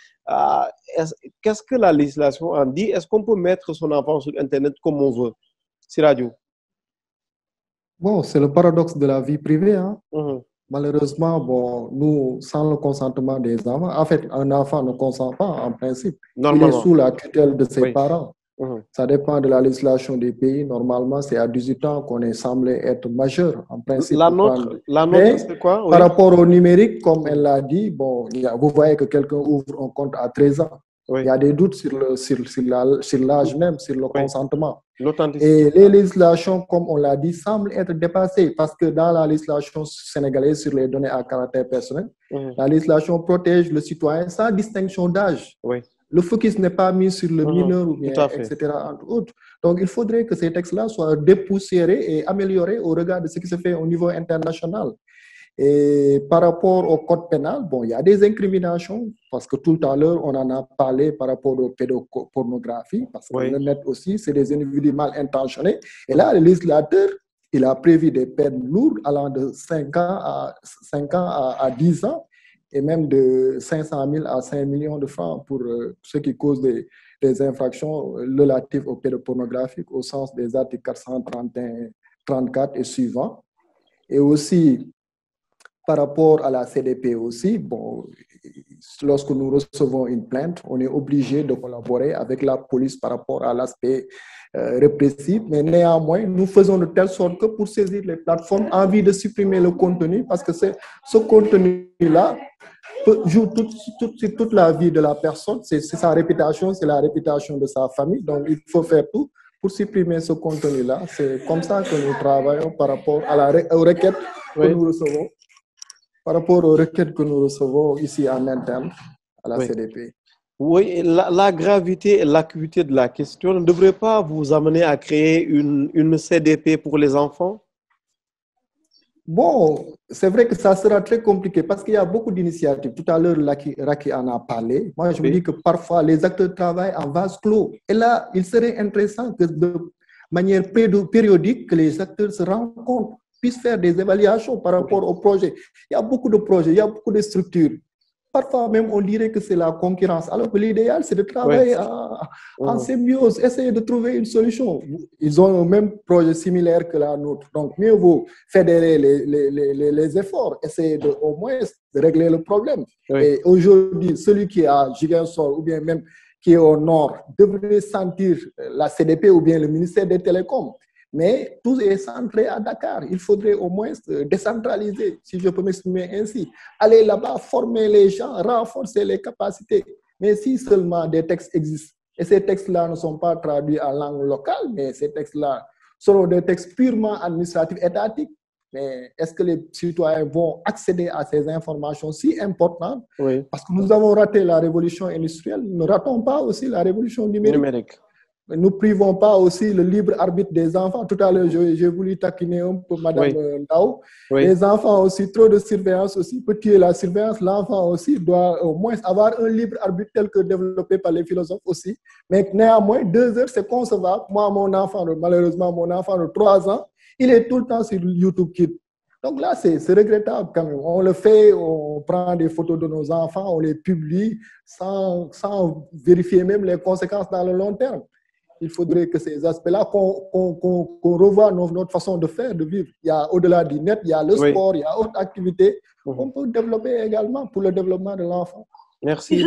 Qu'est-ce que la législation en dit? Est-ce qu'on peut mettre son enfant sur Internet comme on veut? Siradio. Bon, c'est le paradoxe de la vie privée. Hein. Malheureusement, bon, nous, sans le consentement des enfants, en fait, un enfant ne consent pas en principe. Il est sous la tutelle de ses parents. Ça dépend de la législation des pays. Normalement, c'est à 18 ans qu'on est semblé être majeur, en principe. La nôtre, c'est quoi? Par rapport au numérique, comme elle l'a dit, bon, vous voyez que quelqu'un ouvre un compte à 13 ans. Il y a des doutes sur l'âge même, sur le consentement. Et les législations, comme on l'a dit, semblent être dépassées parce que dans la législation sénégalaise sur les données à caractère personnel, la législation protège le citoyen sans distinction d'âge. Le focus n'est pas mis sur le mineur, ou bien, etc., entre autres. Donc, il faudrait que ces textes-là soient dépoussiérés et améliorés au regard de ce qui se fait au niveau international. Et par rapport au code pénal, bon, il y a des incriminations, parce que tout à l'heure, on en a parlé par rapport aux pédopornographie, parce que le net aussi, c'est des individus mal intentionnés. Et là, le législateur, il a prévu des peines lourdes allant de 5 ans à 10 ans, et même de 500 000 à 5 millions de francs pour ceux qui causent des infractions relatives aux pédopornographiques au sens des articles 431, 34 et suivants. Et aussi, par rapport à la CDP aussi, bon, lorsque nous recevons une plainte, on est obligé de collaborer avec la police par rapport à l'aspect répressif, mais néanmoins, nous faisons de telle sorte que pour saisir les plateformes, envie de supprimer le contenu, parce que ce contenu-là joue toute la vie de la personne, c'est sa réputation, c'est la réputation de sa famille, donc il faut faire tout pour supprimer ce contenu-là. C'est comme ça que nous travaillons par rapport aux requêtes que nous recevons. Par rapport aux requêtes que nous recevons ici en interne à la CDP. Oui, la gravité et l'acuité de la question ne devrait pas vous amener à créer une CDP pour les enfants? Bon, c'est vrai que ça sera très compliqué parce qu'il y a beaucoup d'initiatives. Tout à l'heure, Raki en a parlé. Moi, je me dis que parfois, les acteurs travaillent en vase clos. Et là, il serait intéressant que de manière périodique, que les acteurs se rencontrent, puissent faire des évaluations par rapport au projet. Il y a beaucoup de projets, il y a beaucoup de structures. Parfois même, on dirait que c'est la concurrence. Alors que l'idéal, c'est de travailler en symbiose, essayer de trouver une solution. Ils ont le même projet similaire que la nôtre. Donc, mieux vaut fédérer les efforts, essayer au moins de régler le problème. Et aujourd'hui, celui qui est à Ziguinchor ou bien même qui est au nord devrait sentir la CDP ou bien le ministère des Télécoms. Mais tout est centré à Dakar. Il faudrait au moins décentraliser, si je peux m'exprimer ainsi. Aller là-bas, former les gens, renforcer les capacités. Mais si seulement des textes existent, et ces textes-là ne sont pas traduits en langue locale, mais ces textes-là seront des textes purement administratifs, étatiques, mais est-ce que les citoyens vont accéder à ces informations si importantes? Parce que nous avons raté la révolution industrielle, ne ratons pas aussi la révolution numérique. Nous ne privons pas aussi le libre arbitre des enfants. Tout à l'heure, j'ai voulu taquiner un peu Madame Ndao. Les enfants aussi, trop de surveillance aussi peut tuer la surveillance. L'enfant aussi doit au moins avoir un libre arbitre tel que développé par les philosophes aussi. Mais néanmoins, 2 heures, c'est concevable. Moi, malheureusement, mon enfant de 3 ans, il est tout le temps sur YouTube Kids. Donc là, c'est regrettable quand même. On le fait, on prend des photos de nos enfants, on les publie sans vérifier même les conséquences dans le long terme. Il faudrait que ces aspects-là, qu'on revoie notre façon de faire, de vivre. Il y a au-delà du net, il y a le sport, il y a autre activité qu'on peut développer également pour le développement de l'enfant. Merci.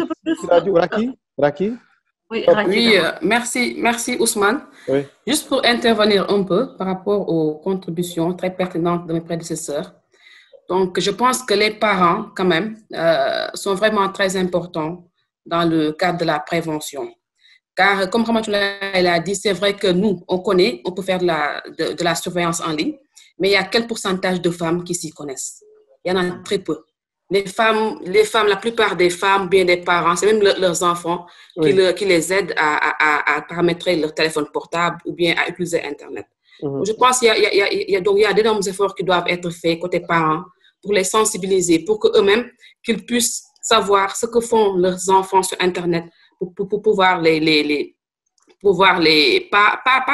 Raki? Oui, merci Ousmane. Juste pour intervenir un peu par rapport aux contributions très pertinentes de mes prédécesseurs. Donc, je pense que les parents, quand même, sont vraiment très importants dans le cadre de la prévention. Car, comme Ramatoulaye l'a dit, c'est vrai que nous, on connaît, on peut faire de la surveillance en ligne, mais il y a quel pourcentage de femmes qui s'y connaissent? Il y en a très peu. Les femmes, la plupart des femmes, bien des parents, c'est même leurs enfants qui les aident à paramétrer leur téléphone portable ou bien à utiliser Internet. Donc, je pense qu'il y a d'énormes efforts qui doivent être faits côté parents pour les sensibiliser, pour qu'eux-mêmes, qu'ils puissent savoir ce que font leurs enfants sur Internet, pour pouvoir pas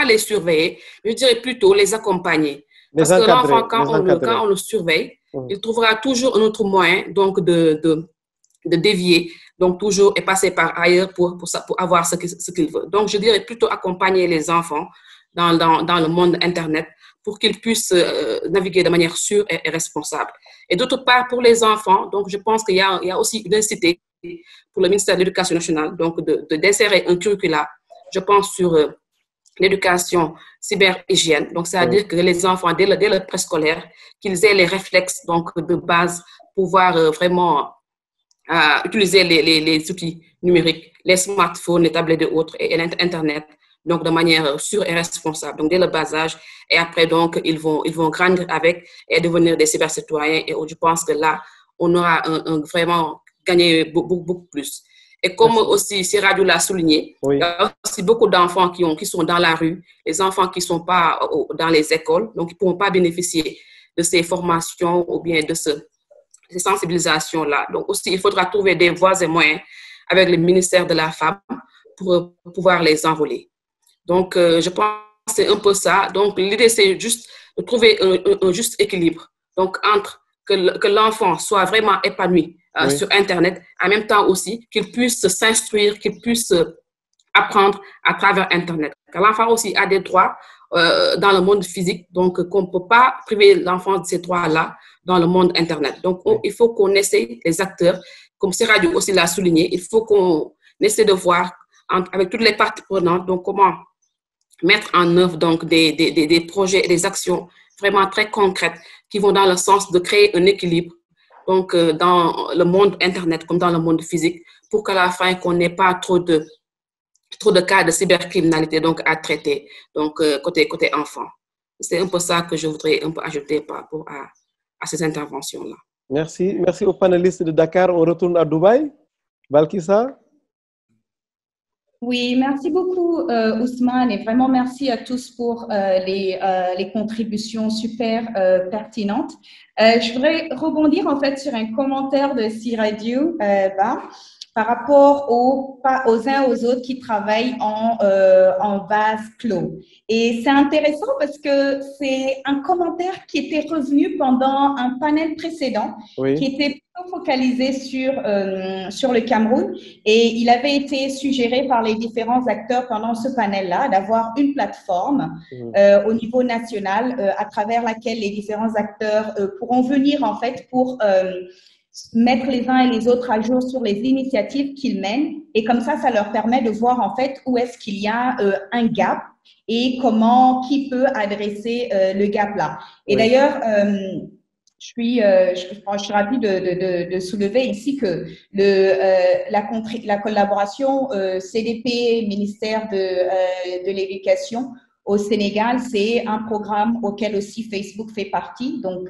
les surveiller, mais je dirais plutôt les accompagner. Parce que l'enfant, quand on le surveille, il trouvera toujours un autre moyen donc de dévier, donc toujours et passer par ailleurs pour avoir ce qu'il veut. Donc, je dirais plutôt accompagner les enfants dans le monde Internet pour qu'ils puissent naviguer de manière sûre et responsable. Et d'autre part, pour les enfants, donc je pense qu'il y a aussi une nécessité pour le ministère de l'Éducation nationale donc d'insérer un curricula, je pense, sur l'éducation cyber-hygiène. Donc, c'est-à-dire que les enfants, dès le préscolaire, qu'ils aient les réflexes donc, de base pour pouvoir vraiment utiliser les outils numériques, les smartphones, les tablettes et autres, et l'Internet, donc de manière sûre et responsable, donc dès le bas âge. Et après, donc, ils vont grandir avec et devenir des cybercitoyens. Et je pense que là, on aura vraiment gagné beaucoup plus. Et comme aussi Siraju l'a souligné, il y a aussi beaucoup d'enfants qui sont dans la rue, les enfants qui ne sont pas dans les écoles, donc ils ne pourront pas bénéficier de ces formations ou bien de ces sensibilisations-là. Donc aussi, il faudra trouver des voies et moyens avec le ministère de la Femme pour pouvoir les enrôler. Donc, je pense que c'est un peu ça. Donc, l'idée, c'est juste de trouver un juste équilibre. Donc, entre que l'enfant soit vraiment épanoui sur Internet, en même temps aussi qu'il puisse s'instruire, qu'il puisse apprendre à travers Internet. Car l'enfant aussi a des droits dans le monde physique, donc qu'on ne peut pas priver l'enfant de ces droits-là dans le monde Internet. Donc, il faut qu'on essaie, les acteurs, comme Siraju aussi l'a souligné, il faut qu'on essaie de voir avec toutes les parties prenantes, donc comment mettre en œuvre donc des projets et des actions vraiment très concrètes qui vont dans le sens de créer un équilibre donc, dans le monde Internet comme dans le monde physique pour qu'à la fin, qu'on n'ait pas trop de cas de cybercriminalité donc, à traiter donc, côté enfant. C'est un peu ça que je voudrais un peu ajouter par rapport à ces interventions-là. Merci. Merci aux panélistes de Dakar. On retourne à Dubaï. Balkissa? Oui, merci beaucoup Ousmane et vraiment merci à tous pour les contributions super pertinentes. Je voudrais rebondir en fait sur un commentaire de Siraju par rapport aux uns aux autres qui travaillent en vase clos. Et c'est intéressant parce que c'est un commentaire qui était revenu pendant un panel précédent qui était plutôt focalisé sur le Cameroun et il avait été suggéré par les différents acteurs pendant ce panel-là d'avoir une plateforme au niveau national à travers laquelle les différents acteurs pourront venir en fait pour mettre les uns et les autres à jour sur les initiatives qu'ils mènent et comme ça leur permet de voir en fait où est-ce qu'il y a un gap et qui peut adresser le gap là. Et d'ailleurs, je suis ravie de soulever ici que la collaboration CDP, ministère de l'Éducation, au Sénégal, c'est un programme auquel aussi Facebook fait partie. Donc,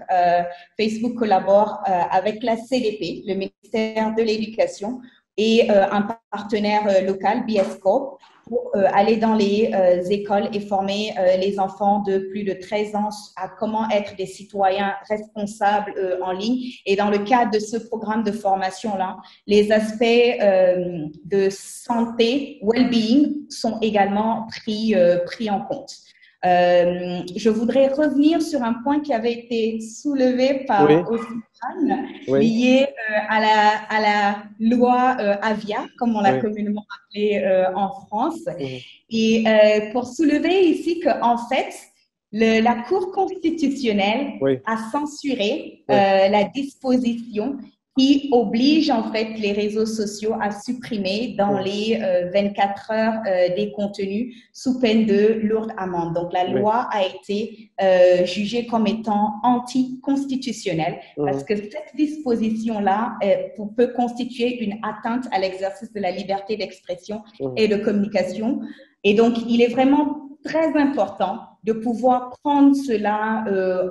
Facebook collabore avec la CDP, le ministère de l'Éducation, et un partenaire local, BSCO, pour aller dans les écoles et former les enfants de plus de 13 ans à comment être des citoyens responsables en ligne. Et dans le cadre de ce programme de formation-là, les aspects de santé, well-being sont également pris en compte. Je voudrais revenir sur un point qui avait été soulevé par Ousmane, lié à la loi Avia, comme on l'a communément appelée en France. Et pour soulever ici qu'en fait, la Cour constitutionnelle a censuré la disposition qui oblige en fait les réseaux sociaux à supprimer dans les 24 heures des contenus sous peine de lourde amende. Donc la loi a été jugée comme étant anticonstitutionnelle parce que cette disposition-là peut constituer une atteinte à l'exercice de la liberté d'expression et de communication. Et donc il est vraiment très important de pouvoir prendre cela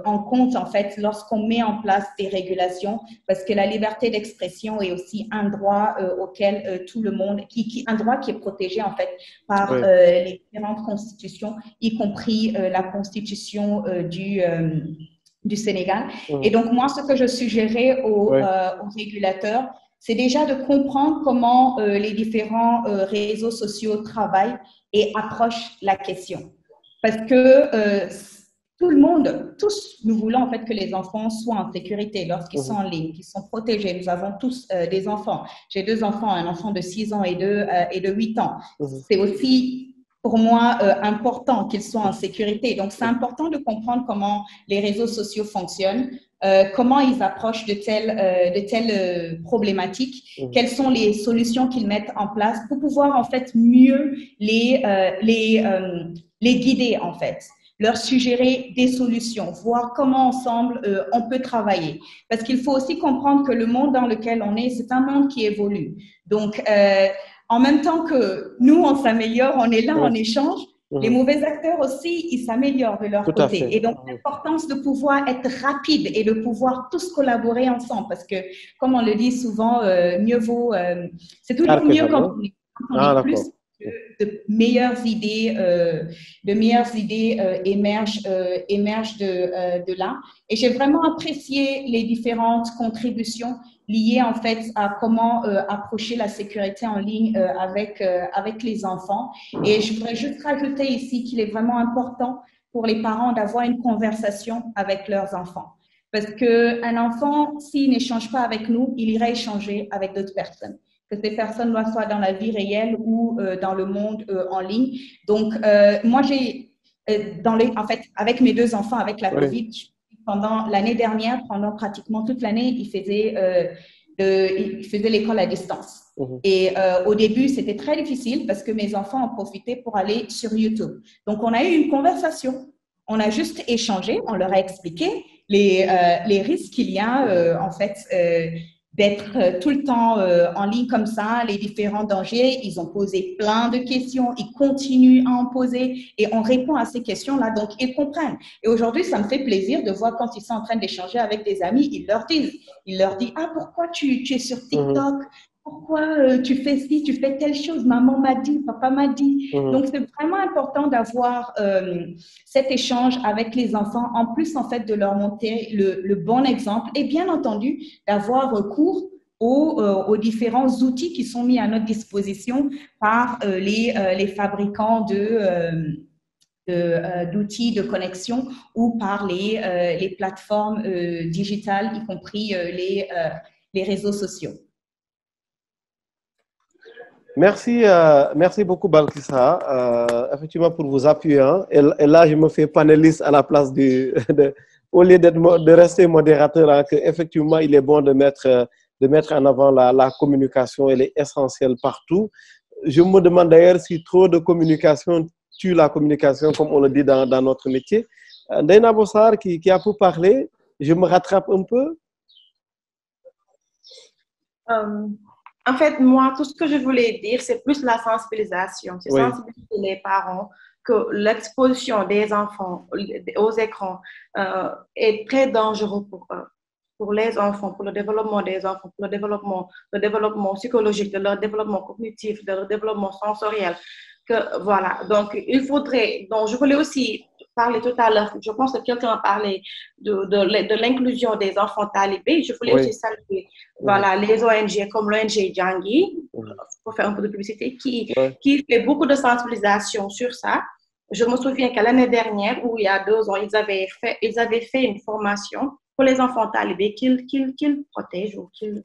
en compte en fait lorsqu'on met en place des régulations parce que la liberté d'expression est aussi un droit auquel tout le monde, un droit qui est protégé en fait par les différentes constitutions, y compris la constitution du Sénégal. Et donc moi ce que je suggérais aux régulateurs, c'est déjà de comprendre comment les différents réseaux sociaux travaillent et approchent la question. Parce que tout le monde, tous, nous voulons en fait que les enfants soient en sécurité lorsqu'ils sont en ligne, qu'ils sont protégés. Nous avons tous des enfants. J'ai 2 enfants, un enfant de 6 ans et de 8 ans. C'est aussi pour moi important qu'ils soient en sécurité. Donc, c'est important de comprendre comment les réseaux sociaux fonctionnent, comment ils approchent de telles problématiques, quelles sont les solutions qu'ils mettent en place pour pouvoir en fait mieux les guider en fait, leur suggérer des solutions, voir comment ensemble on peut travailler. Parce qu'il faut aussi comprendre que le monde dans lequel on est, c'est un monde qui évolue. Donc, en même temps que nous, on s'améliore, on est là, on échange, les mauvais acteurs aussi, ils s'améliorent de leur côté. Et donc, l'importance de pouvoir être rapide et de pouvoir tous collaborer ensemble. Parce que, comme on le dit souvent, mieux vaut... c'est toujours mieux quand on est plus... De meilleures idées émergent de là. Et j'ai vraiment apprécié les différentes contributions liées en fait à comment approcher la sécurité en ligne avec les enfants. Et je voudrais juste rajouter ici qu'il est vraiment important pour les parents d'avoir une conversation avec leurs enfants. Parce qu'un enfant, s'il n'échange pas avec nous, il ira échanger avec d'autres personnes. Que ces personnes-là soient dans la vie réelle ou dans le monde en ligne. Donc, moi, en fait, avec mes 2 enfants, avec la Covid, pendant l'année dernière, pendant pratiquement toute l'année, ils faisaient l'école à distance. Et au début, c'était très difficile parce que mes enfants en profitaient pour aller sur YouTube. Donc, on a eu une conversation. On a juste échangé, on leur a expliqué les risques qu'il y a, en fait, d'être tout le temps en ligne comme ça, les différents dangers. Ils ont posé plein de questions, ils continuent à en poser et on répond à ces questions-là, donc ils comprennent. Et aujourd'hui, ça me fait plaisir de voir quand ils sont en train d'échanger avec des amis, ils leur disent, ah, pourquoi tu es sur TikTok? Pourquoi tu fais ci, tu fais telle chose? Maman m'a dit, papa m'a dit. Donc, c'est vraiment important d'avoir cet échange avec les enfants, en plus, en fait, de leur montrer le bon exemple et bien entendu, d'avoir recours aux différents outils qui sont mis à notre disposition par les fabricants d'outils de connexion ou par les plateformes digitales, y compris les réseaux sociaux. Merci beaucoup Balkissa, effectivement pour vos appuis. Hein. Et là, je me fais panéliste à la place au lieu de rester modérateur, hein, que effectivement, il est bon de mettre en avant la communication, elle est essentielle partout. Je me demande d'ailleurs si trop de communication tue la communication, comme on le dit dans notre métier. Ndeyna Bossar qui a pu parler, je me rattrape un peu. En fait, moi, tout ce que je voulais dire, c'est plus la sensibilisation. C'est sensibiliser les parents que l'exposition des enfants aux écrans est très dangereux pour les enfants, pour le développement des enfants, pour le développement psychologique, de leur développement cognitif, de leur développement sensoriel. Voilà, donc il faudrait, donc je voulais aussi parler tout à l'heure, je pense que quelqu'un a parlé de l'inclusion des enfants talibés, je voulais aussi saluer voilà, les ONG comme l'ONG Djangui, pour faire un peu de publicité, qui fait beaucoup de sensibilisation sur ça. Je me souviens qu'à l'année dernière, ou il y a 2 ans, ils avaient fait une formation pour les enfants talibés qu'ils protègent ou qu'ils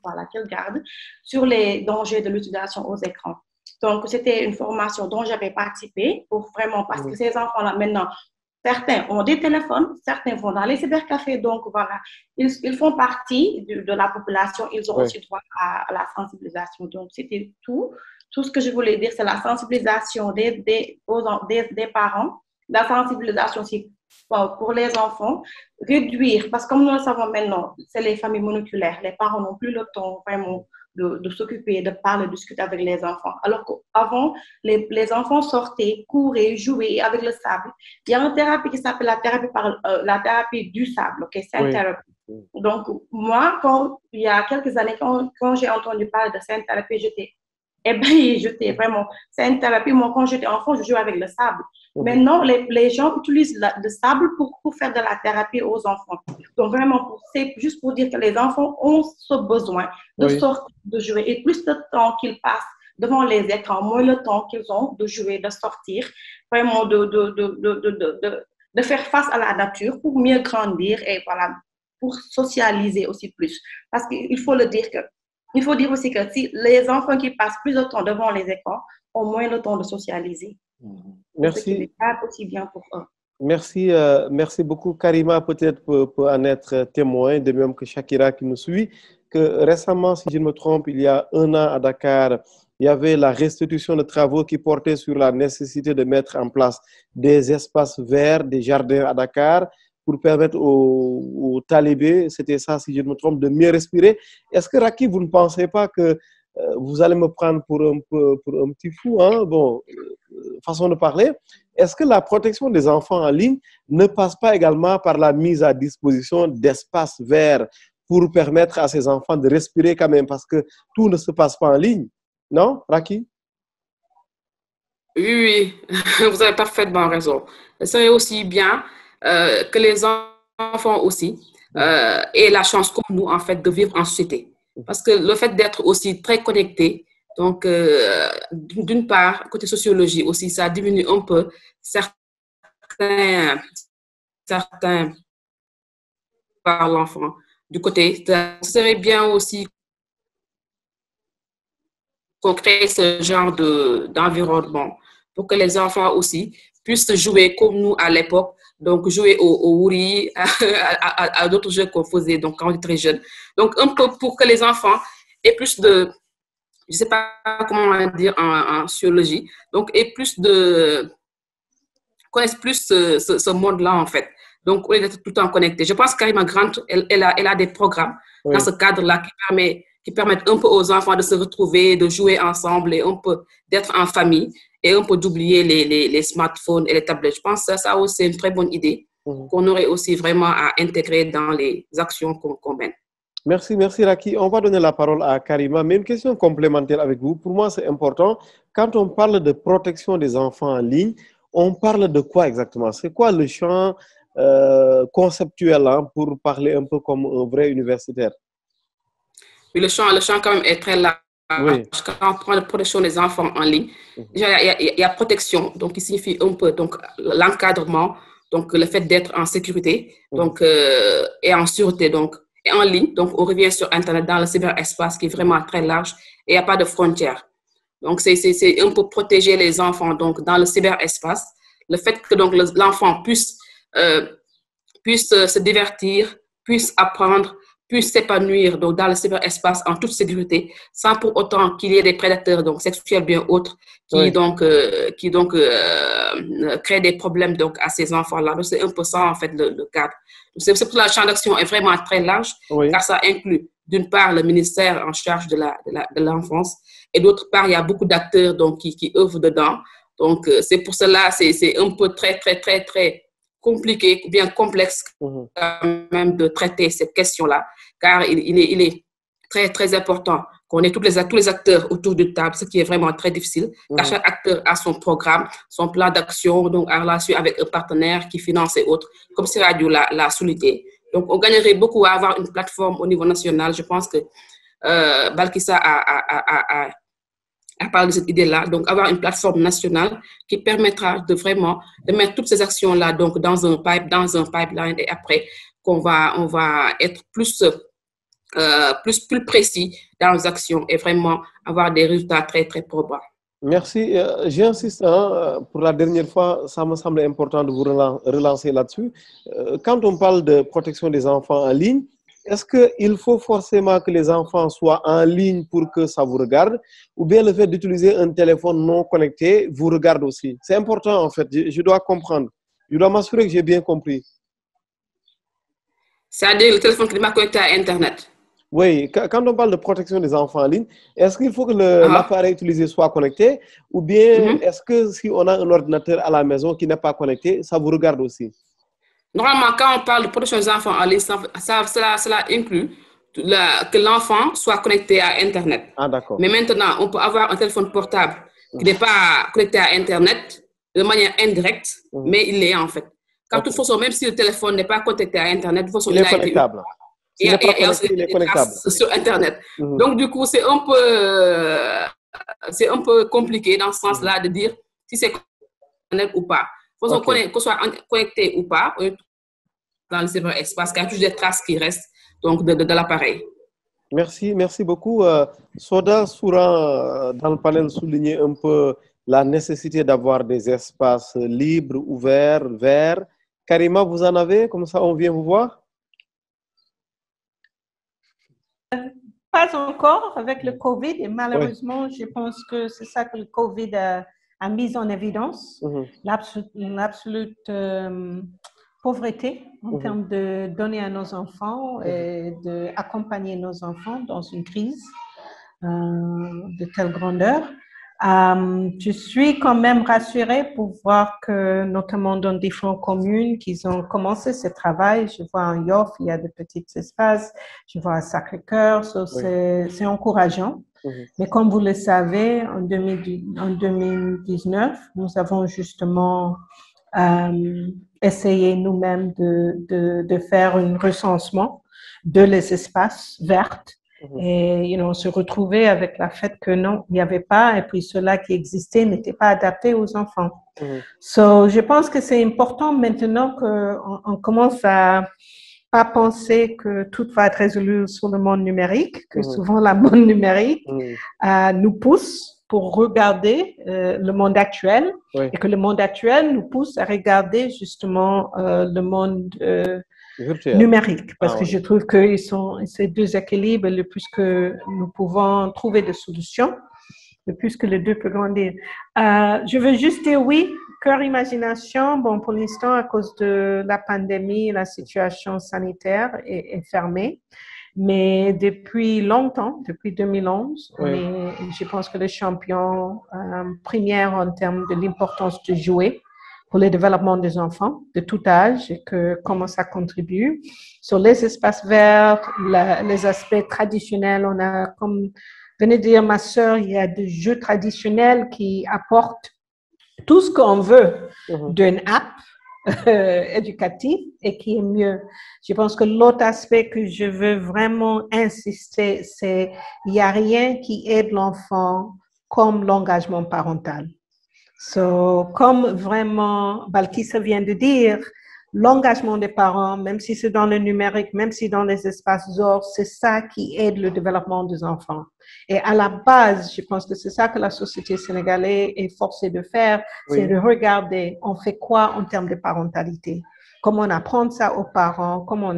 gardent sur les dangers de l'utilisation aux écrans. Donc, c'était une formation dont j'avais participé pour vraiment, parce que ces enfants-là, maintenant, certains ont des téléphones, certains vont dans les cybercafés, donc voilà, ils font partie de la population, ils ont aussi droit à la sensibilisation. Donc, c'était tout ce que je voulais dire, c'est la sensibilisation des parents, la sensibilisation aussi pour les enfants, réduire, parce que comme nous le savons maintenant, c'est les familles monoculaires, les parents n'ont plus le temps vraiment de s'occuper, de parler, de discuter avec les enfants. Alors qu'avant, les enfants sortaient, couraient, jouaient avec le sable. Il y a une thérapie qui s'appelle la thérapie du sable, okay? Sand therapy. Donc, moi, il y a quelques années, quand j'ai entendu parler de sand therapy, j'étais vraiment, c'est une thérapie. Moi, quand j'étais enfant, je jouais avec le sable. Maintenant, les gens utilisent le sable pour faire de la thérapie aux enfants. Donc, vraiment, c'est juste pour dire que les enfants ont ce besoin de sortir, de jouer. Et plus de temps qu'ils passent devant les écrans, moins le temps qu'ils ont de jouer, de sortir, vraiment de de faire face à la nature pour mieux grandir et voilà, pour socialiser aussi plus. Parce qu'il faut il faut dire aussi que si les enfants qui passent plus de temps devant les écrans ont moins le temps de socialiser. Merci. Ce qui n'est pas aussi bien pour eux. Merci, merci beaucoup. Karima peut-être peut en être témoin, de même que Shakira qui nous suit, que récemment, si je ne me trompe, il y a 1 an à Dakar, il y avait la restitution de travaux qui portaient sur la nécessité de mettre en place des espaces verts, des jardins à Dakar pour permettre aux talibés, c'était ça si je ne me trompe, de mieux respirer. Est-ce que Racky, vous ne pensez pas que vous allez me prendre pour un petit fou, hein? Bon, façon de parler. Est-ce que la protection des enfants en ligne ne passe pas également par la mise à disposition d'espaces verts pour permettre à ces enfants de respirer quand même, parce que tout ne se passe pas en ligne? Non, Racky? Oui, vous avez parfaitement raison. Ce serait aussi bien que les enfants aussi aient la chance, comme nous, en fait, de vivre en société. Parce que le fait d'être aussi très connecté, donc d'une part, côté sociologie aussi, ça diminue un peu certains par l'enfant. Du côté, ça serait bien aussi qu'on crée ce genre d'environnement pour que les enfants aussi puissent jouer comme nous à l'époque, donc jouer au Wuri, à d'autres jeux qu'on faisait donc, quand on était très jeunes. Donc, un peu pour que les enfants aient plus de, je ne sais pas comment dire en sociologie, donc aient plus de, connaissent plus ce monde-là en fait. Donc, on est tout le temps connecté. Je pense qu'Karima Grant, elle a des programmes dans ce cadre-là qui permettent un peu aux enfants de se retrouver, de jouer ensemble et un peu d'être en famille et un peu d'oublier les smartphones et les tablettes. Je pense que ça aussi, c'est une très bonne idée qu'on aurait aussi vraiment à intégrer dans les actions qu'on mène. Merci, merci Racky. On va donner la parole à Karima, mais une question complémentaire avec vous. Pour moi, c'est important. Quand on parle de protection des enfants en ligne, on parle de quoi exactement? C'est quoi le champ conceptuel hein, pour parler un peu comme un vrai universitaire? Oui, le champ quand même est très large. Oui. Quand on prend la protection des enfants en ligne, déjà, il y a protection, donc qui signifie un peu donc l'encadrement, donc le fait d'être en sécurité, donc et en sûreté, donc et en ligne. Donc on revient sur Internet dans le cyberespace qui est vraiment très large et il n'y a pas de frontières. Donc c'est un peu protéger les enfants donc dans le cyberespace, le fait que donc l'enfant puisse se divertir, puisse apprendre, puisse s'épanouir donc dans le cyberespace en toute sécurité, sans pour autant qu'il y ait des prédateurs donc sexuels bien autres qui créent des problèmes donc à ces enfants-là. Donc c'est un peu ça en fait le cadre. C'est pour ça que le champ d'action est vraiment très large, car ça inclut d'une part le ministère en charge de l'enfance et d'autre part il y a beaucoup d'acteurs donc qui œuvrent dedans. Donc c'est pour cela c'est un peu très compliqué, bien complexe quand même de traiter cette question-là, car il est très important qu'on ait tous les acteurs autour de table, ce qui est vraiment très difficile, car chaque acteur a son programme, son plan d'action, donc en relation avec un partenaire qui finance et autres, comme c'est Radio l'a souligné. Donc on gagnerait beaucoup à avoir une plateforme au niveau national. Je pense que Balkissa a parlé de cette idée-là, donc avoir une plateforme nationale qui permettra de mettre toutes ces actions-là donc dans un pipeline et après on va être plus précis dans nos actions et vraiment avoir des résultats très probants. Merci. J'insiste pour la dernière fois, ça me semble important de vous relancer là-dessus. Quand on parle de protection des enfants en ligne, est-ce qu'il faut forcément que les enfants soient en ligne pour que ça vous regarde, ou bien le fait d'utiliser un téléphone non connecté vous regarde aussi? C'est important en fait, je dois comprendre. Je dois m'assurer que j'ai bien compris. C'est-à-dire le téléphone qui n'est pas connecté à Internet? Oui, quand on parle de protection des enfants en ligne, est-ce qu'il faut que l'appareil utilisé soit connecté, ou bien est-ce que si on a un ordinateur à la maison qui n'est pas connecté, ça vous regarde aussi? Normalement, quand on parle de protection des enfants en ligne, cela inclut que l'enfant soit connecté à Internet. Ah, d'accord. Mais maintenant, on peut avoir un téléphone portable qui n'est pas connecté à Internet de manière indirecte, mais il l'est en fait. Quand de toute façon, même si le téléphone n'est pas connecté à Internet, de toute façon, il est connectable. Il est connectable sur Internet. Donc, du coup, c'est un peu compliqué dans ce sens-là de dire si c'est Internet ou pas. Qu'on soit connecté ou pas, dans le cyberespace, qu'il y a toujours des traces qui restent donc, de l'appareil. Merci beaucoup. Soda Souran, dans le panel, soulignait un peu la nécessité d'avoir des espaces libres, ouverts, verts. Karima, vous en avez? Comme ça, on vient vous voir? Pas encore avec le Covid, et malheureusement, je pense que c'est ça que le Covid a mis en évidence, l'absolute pauvreté en termes de donner à nos enfants et d'accompagner nos enfants dans une crise de telle grandeur. Je suis quand même rassurée pour voir que, notamment dans différentes communes, qu'ils ont commencé ce travail. Je vois en Yoff, il y a de petits espaces. Je vois à Sacré-Cœur, c'est encourageant. Mais comme vous le savez, en 2019, nous avons justement essayé nous-mêmes de faire un recensement de les espaces verts. Et on se retrouvait avec la fait que non, il n'y avait pas, et puis ceux-là qui existaient n'étaient pas adaptés aux enfants. Je pense que c'est important maintenant qu'on commence à pas penser que tout va être résolu sur le monde numérique, que souvent la monde numérique nous pousse pour regarder le monde actuel, et que le monde actuel nous pousse à regarder justement le monde numérique, parce que je trouve que ces deux équilibres, le plus que nous pouvons trouver des solutions, le plus que les deux peuvent grandir. Je veux juste dire oui, cœur imagination, bon, pour l'instant, à cause de la pandémie, la situation sanitaire est fermée, mais depuis longtemps, depuis 2011, je pense que les champions premiers en termes de l'importance de jouer pour le développement des enfants de tout âge, et comment ça contribue. Sur les espaces verts, les aspects traditionnels, on a, comme venait de dire ma sœur, il y a des jeux traditionnels qui apportent tout ce qu'on veut d'une app éducative et qui est mieux. Je pense que l'autre aspect que je veux vraiment insister, c'est il n'y a rien qui aide l'enfant comme l'engagement parental. Comme vraiment Balkissa vient de dire, l'engagement des parents, même si c'est dans le numérique, même si dans les espaces d'or, c'est ça qui aide le développement des enfants. Et à la base, je pense que c'est ça que la société sénégalaise est forcée de faire, c'est de regarder, on fait quoi en termes de parentalité, comment on apprend ça aux parents, comment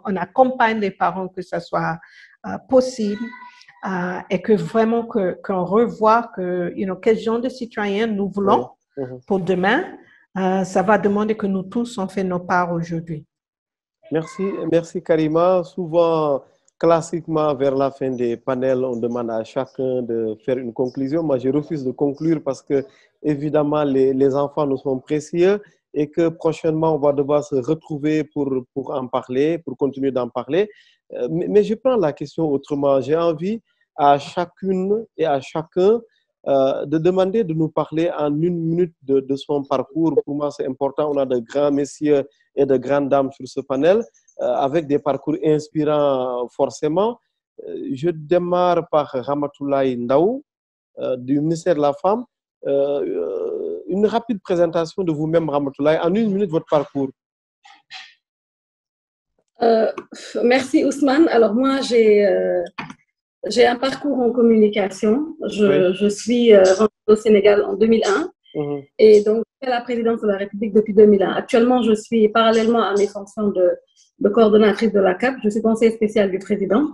on accompagne les parents que ça soit possible. Et que vraiment qu'on revoit quel genre de citoyens nous voulons pour demain, ça va demander que nous tous on fait nos parts aujourd'hui. Merci Karima. Souvent, classiquement, vers la fin des panels, on demande à chacun de faire une conclusion. Moi, je refuse de conclure parce que, évidemment, les enfants nous sont précieux et que prochainement, on va devoir se retrouver pour en parler, pour continuer d'en parler. Mais je prends la question autrement. J'ai envie à chacune et à chacun de demander de nous parler en 1 minute de son parcours. Pour moi, c'est important. On a de grands messieurs et de grandes dames sur ce panel avec des parcours inspirants forcément. Je démarre par Ramatoulaye Ndaw du ministère de la Femme. Une rapide présentation de vous-même, Ramatoulaye, en 1 minute, votre parcours. Merci Ousmane. Alors moi, j'ai un parcours en communication. Je suis rentrée au Sénégal en 2001 et donc j'ai la présidence de la République depuis 2001. Actuellement, je suis parallèlement à mes fonctions de coordonnatrice de la CAP. Je suis conseillère spéciale du président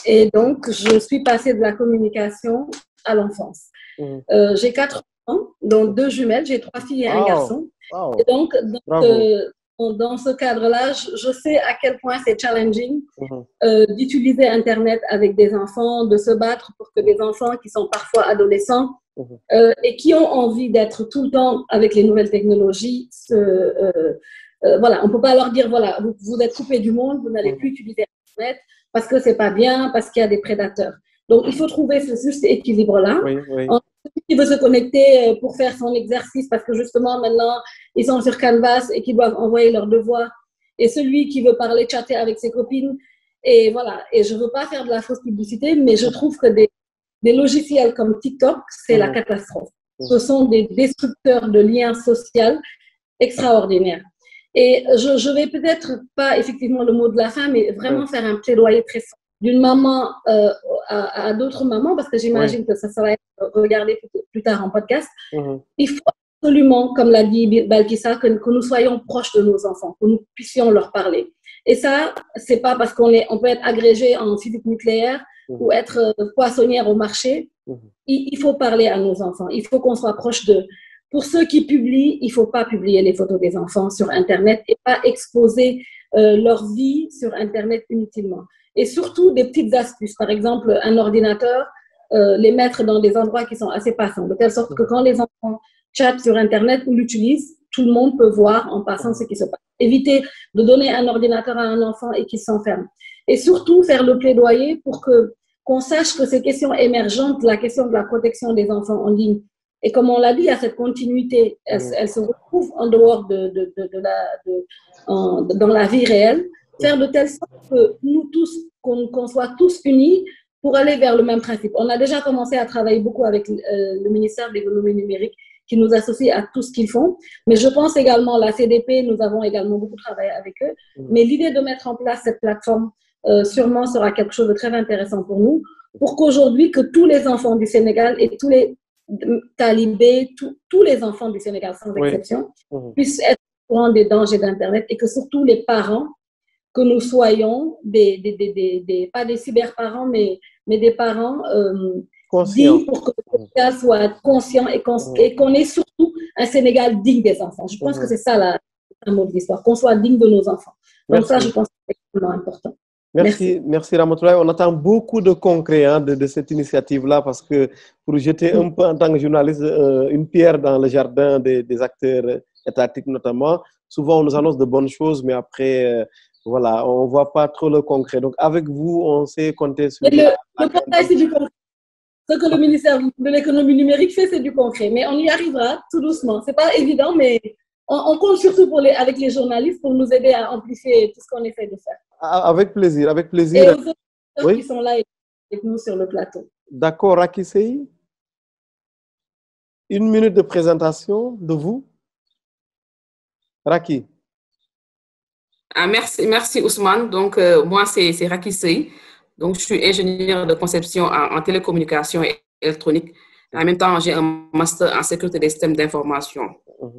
et donc je suis passée de la communication à l'enfance. J'ai 4 ans, dont 2 jumelles. J'ai 3 filles et un garçon. Et donc dans ce cadre-là, je sais à quel point c'est challenging d'utiliser Internet avec des enfants, de se battre pour que des enfants qui sont parfois adolescents et qui ont envie d'être tout le temps avec les nouvelles technologies, voilà, on ne peut pas leur dire, voilà, vous êtes coupés du monde, vous n'allez plus utiliser Internet parce que ce n'est pas bien, parce qu'il y a des prédateurs. Donc, il faut trouver ce juste équilibre-là. Celui qui veut se connecter pour faire son exercice parce que justement maintenant ils sont sur Canvas et qu'ils doivent envoyer leurs devoirs, et celui qui veut parler, chatter avec ses copines, et voilà. Et je veux pas faire de la fausse publicité, mais je trouve que des logiciels comme TikTok, c'est la catastrophe. Ce sont des destructeurs de liens sociaux extraordinaire. Et je vais peut-être pas effectivement le mot de la fin, mais vraiment faire un plaidoyer très fort d'une maman à d'autres mamans, parce que j'imagine que ça va être regardé plus tard en podcast. Il faut absolument, comme l'a dit Balkissa, que nous soyons proches de nos enfants, que nous puissions leur parler. Et ça, c'est pas parce qu'on peut être agrégé en physique nucléaire ou être poissonnière au marché. Il faut parler à nos enfants. Il faut qu'on soit proche d'eux. Pour ceux qui publient, il ne faut pas publier les photos des enfants sur Internet et pas exposer leur vie sur Internet inutilement. Et surtout, des petites astuces. Par exemple, un ordinateur, les mettre dans des endroits qui sont assez passants, de telle sorte que quand les enfants chattent sur Internet ou l'utilisent, tout le monde peut voir en passant ce qui se passe. Éviter de donner un ordinateur à un enfant et qu'il s'enferme. Et surtout, faire le plaidoyer pour qu'on sache que ces questions émergentes, la question de la protection des enfants en ligne, et comme on l'a dit, il y a cette continuité, elle se retrouve en dehors dans la vie réelle, faire de telle sorte que nous tous, qu'on soit tous unis pour aller vers le même principe. On a déjà commencé à travailler beaucoup avec le ministère de l'économie numérique qui nous associe à tout ce qu'ils font, mais je pense également la CDP, nous avons également beaucoup travaillé avec eux, mais l'idée de mettre en place cette plateforme sûrement sera quelque chose de très intéressant pour nous, pour qu'aujourd'hui, que tous les enfants du Sénégal et tous les talibés, tous les enfants du Sénégal sans exception, puissent être au courant des dangers d'Internet et que surtout les parents, que nous soyons pas des cyberparents, mais des parents dignes pour que le Sénégal soit conscient et qu'on ait surtout un Sénégal digne des enfants. Je pense que c'est ça un mot de l'histoire, qu'on soit digne de nos enfants. Donc ça, je pense que c'est extrêmement important. Merci Ramatoulaye. On attend beaucoup de concret de cette initiative-là parce que pour jeter un peu en tant que journaliste une pierre dans le jardin des acteurs étatiques notamment, souvent on nous annonce de bonnes choses, mais après, voilà, on ne voit pas trop le concret. Donc avec vous, on sait compter sur... Le concret, c'est du concret. Ce que le ministère de l'économie numérique fait, c'est du concret. Mais on y arrivera tout doucement. Ce n'est pas évident, mais on compte surtout avec les journalistes pour nous aider à amplifier tout ce qu'on essaie de faire. Avec plaisir, avec plaisir. Et aux auditeurs qui sont là avec nous sur le plateau. D'accord, Racky Sey. 1 minute de présentation de vous. Racky. Merci Ousmane. Donc, moi, c'est Racky Sey. Donc, je suis ingénieure de conception en télécommunication et électronique. En même temps, j'ai un master en sécurité des systèmes d'information.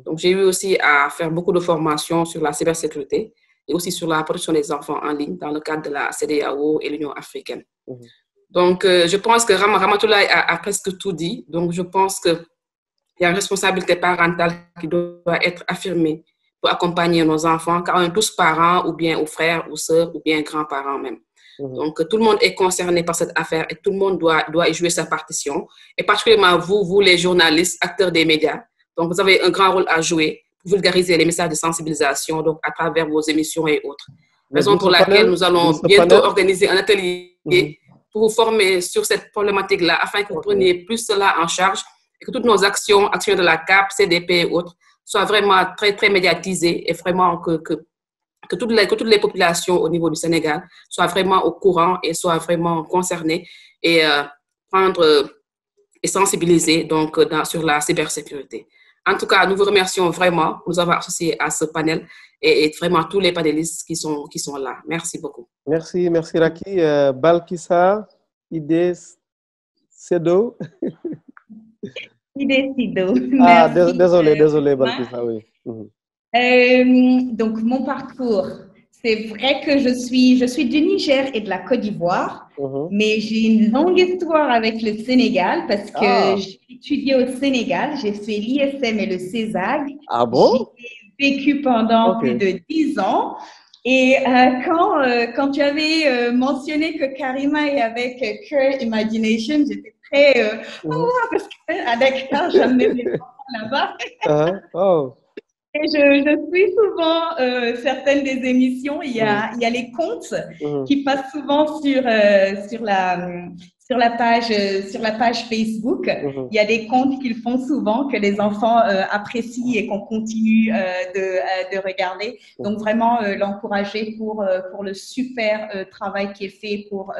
Donc, j'ai eu aussi à faire beaucoup de formations sur la cybersécurité et aussi sur la protection des enfants en ligne dans le cadre de la CEDEAO et l'Union africaine. Donc, je pense que Ramatoulaye a presque tout dit. Donc, je pense qu'il y a une responsabilité parentale qui doit être affirmée pour accompagner nos enfants, car on est tous parents, ou bien aux frères, ou sœurs, ou bien grands-parents même. Donc, tout le monde est concerné par cette affaire et tout le monde doit y jouer sa partition. Et particulièrement vous les journalistes, acteurs des médias. Donc, vous avez un grand rôle à jouer pour vulgariser les messages de sensibilisation donc à travers vos émissions et autres. Raison pour laquelle nous allons bientôt organiser un atelier pour vous former sur cette problématique-là afin que vous preniez plus cela en charge et que toutes nos actions de la CAP, CDP et autres soient vraiment très, très médiatisées et vraiment que toutes les populations au niveau du Sénégal soient vraiment au courant et soient vraiment concernées et et sensibilisées donc, sur la cybersécurité. En tout cas, nous vous remercions vraiment de nous avoir associés à ce panel et vraiment tous les panélistes qui sont là. Merci beaucoup. Merci Racky. Balkissa, Idé Sedo. Idé Sedo. Ah, désolé Balkissa, oui. Donc, mon parcours, c'est vrai que je suis du Niger et de la Côte d'Ivoire, mais j'ai une longue histoire avec le Sénégal parce que j'ai étudié au Sénégal, j'ai fait l'ISM et le CESAG. Ah bon? J'ai vécu pendant plus de 10 ans. Et quand tu avais mentionné que Karima est avec Cure Imagination, j'étais très... parce qu'à Dakar, j'amenais mes enfants là-bas. Et je suis souvent certaines des émissions. Il y a les contes qui passent souvent sur sur la page Facebook. Il y a des comptes qu'ils font souvent, que les enfants apprécient et qu'on continue de regarder. Donc, vraiment l'encourager pour le super travail qui est fait, pour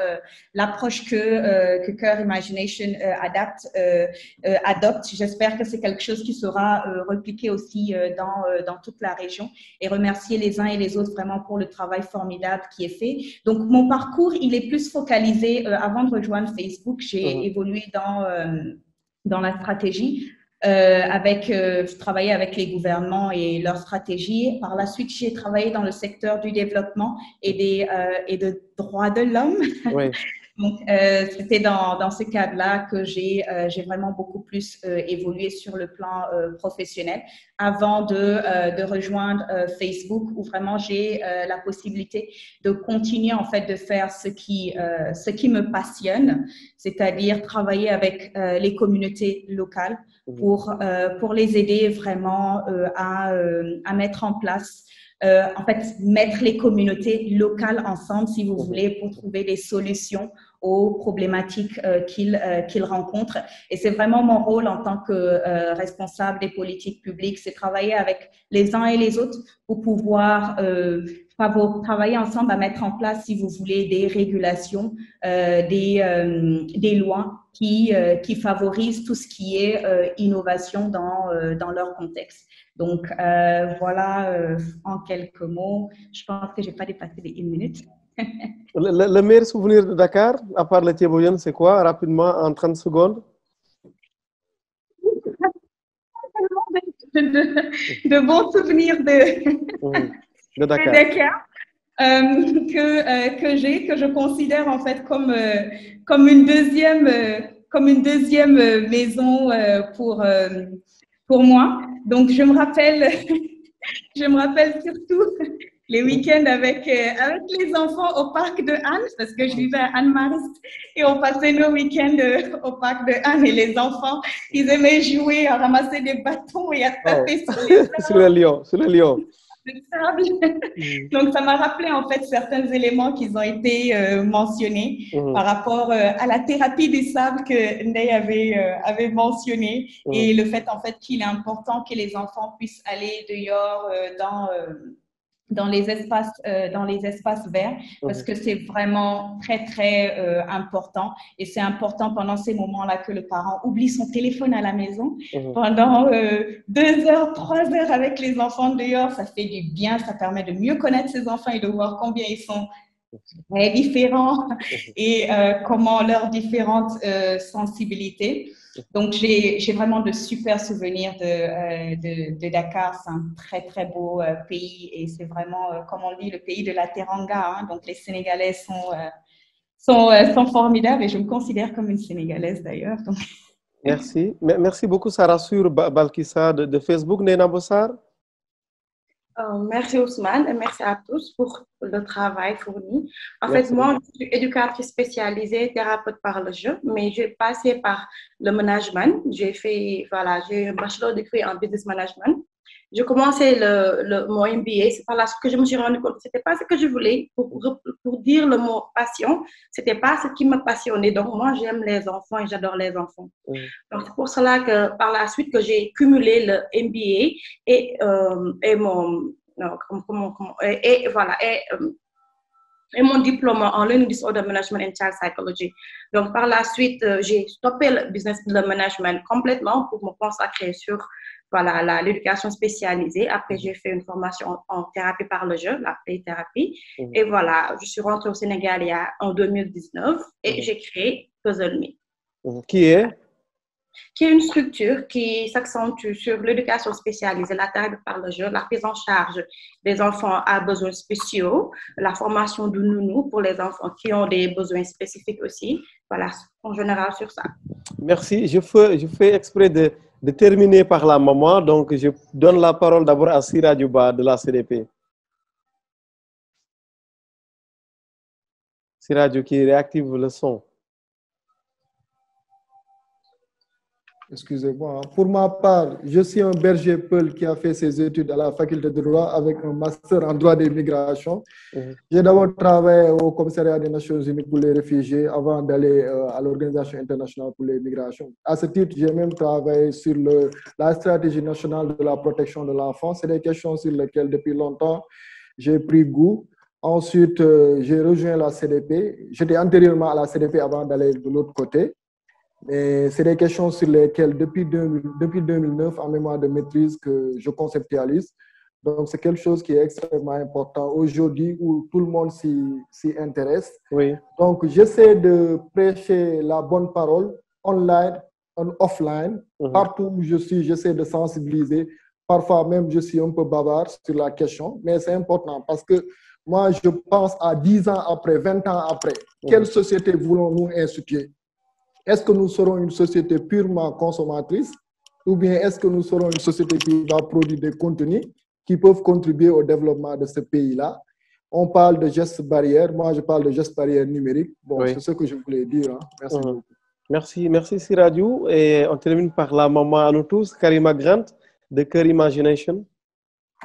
l'approche que Cœur Imagination adopte. J'espère que c'est quelque chose qui sera repliqué aussi dans toute la région, et remercier les uns et les autres vraiment pour le travail formidable qui est fait. Donc, mon parcours, il est plus focalisé avant de rejoindre Facebook. J'ai évolué dans la stratégie, travaillé avec les gouvernements et leur stratégie. Par la suite, j'ai travaillé dans le secteur du développement et de droits de l'homme. Oui. Donc, c'était dans ce cadre-là que j'ai vraiment beaucoup plus évolué sur le plan professionnel, avant de rejoindre Facebook, où vraiment j'ai la possibilité de continuer en fait de faire ce qui me passionne, c'est-à-dire travailler avec les communautés locales pour les aider vraiment à mettre en place, en fait, mettre les communautés locales ensemble, si vous voulez, pour trouver des solutions aux problématiques qu'ils rencontrent. Et c'est vraiment mon rôle en tant que responsable des politiques publiques, c'est travailler avec les uns et les autres pour pouvoir travailler ensemble à mettre en place, si vous voulez, des régulations, des lois qui favorisent tout ce qui est innovation dans leur contexte. Donc, voilà, en quelques mots, je pense que je n'ai pas dépassé les 1 minute. Le meilleur souvenir de Dakar, à part le Thieboyen, c'est quoi, rapidement, en 30 secondes? De bons souvenirs de Dakar, que je considère en fait comme une deuxième maison pour moi. Donc, je me rappelle surtout les week-ends avec les enfants au parc de Anne, parce que je vivais à Anne-Mariste, et on passait nos week-ends au parc de Anne, et les enfants, ils aimaient jouer, à ramasser des bâtons et à taper sur le lion. Donc, ça m'a rappelé en fait certains éléments qui ont été mentionnés par rapport à la thérapie du sable que Ndeye avait mentionné, et le fait en fait qu'il est important que les enfants puissent aller dehors dans les espaces verts, parce que c'est vraiment très, très important. Et c'est important pendant ces moments-là que le parent oublie son téléphone à la maison. Pendant 2 heures, 3 heures avec les enfants dehors, ça fait du bien, ça permet de mieux connaître ses enfants et de voir combien ils sont très différents et comment leurs différentes sensibilités. Donc, j'ai vraiment de super souvenirs de Dakar. C'est un très, très beau pays, et c'est vraiment, comme on dit, le pays de la teranga. Hein. Donc, les Sénégalais sont formidables, et je me considère comme une Sénégalaise d'ailleurs. Donc... Merci. Merci beaucoup, ça rassure, Balkissa de Facebook. Néna Bossar. Merci Ousmane, et merci à tous pour le travail fourni. En fait, moi, je suis éducatrice spécialisée, thérapeute par le jeu, mais j'ai passé par le management. J'ai un bachelor degré en business management. J'ai commencé mon MBA, c'est par là que je me suis rendu compte que ce n'était pas ce que je voulais. Pour dire le mot passion, ce n'était pas ce qui me passionnait. Donc, moi, j'aime les enfants et j'adore les enfants. Donc, c'est pour cela que par la suite, que j'ai cumulé le MBA et mon diplôme en Learning Disorder Management and Child Psychology. Donc, par la suite, j'ai stoppé le management complètement pour me consacrer sur l'éducation spécialisée. Après, j'ai fait une formation en thérapie par le jeu, la play-thérapie. Et voilà, je suis rentrée au Sénégal en 2019 et j'ai créé Puzzle Me. Qui est une structure qui s'accentue sur l'éducation spécialisée, la thérapie par le jeu, la prise en charge des enfants à besoins spéciaux, la formation du nounou pour les enfants qui ont des besoins spécifiques aussi. Voilà, en général sur ça. Merci. Je fais exprès de terminer par la maman, donc je donne la parole d'abord à Sira Djouba de la CDP. Sira Djouba qui réactive le son. excusez-moi. Pour ma part, je suis un berger peul qui a fait ses études à la faculté de droit avec un master en droit des migrations. J'ai d'abord travaillé au commissariat des Nations Unies pour les réfugiés avant d'aller à l'Organisation internationale pour les migrations. À ce titre, j'ai même travaillé sur la stratégie nationale de la protection de l'enfant. C'est des questions sur lesquelles, depuis longtemps, j'ai pris goût. Ensuite, j'ai rejoint la CDP. J'étais antérieurement à la CDP avant d'aller de l'autre côté. Et c'est des questions sur lesquelles, depuis 2009, en mémoire de maîtrise, que je conceptualise. Donc, c'est quelque chose qui est extrêmement important aujourd'hui où tout le monde s'y intéresse. Oui. Donc, j'essaie de prêcher la bonne parole online, offline. Partout où je suis, j'essaie de sensibiliser. Parfois même, je suis un peu bavard sur la question, mais c'est important parce que moi, je pense à 10 ans après, 20 ans après, quelle société voulons-nous instituer? Est-ce que nous serons une société purement consommatrice ou bien est-ce que nous serons une société qui va produire des contenus qui peuvent contribuer au développement de ce pays-là? On parle de gestes barrières. Moi, je parle de gestes barrières numériques. Bon, oui. C'est ce que je voulais dire. Hein. Merci beaucoup. Merci Siradiou. Et on termine par la maman à nous tous, Karima Grant, de Cœur Imagination.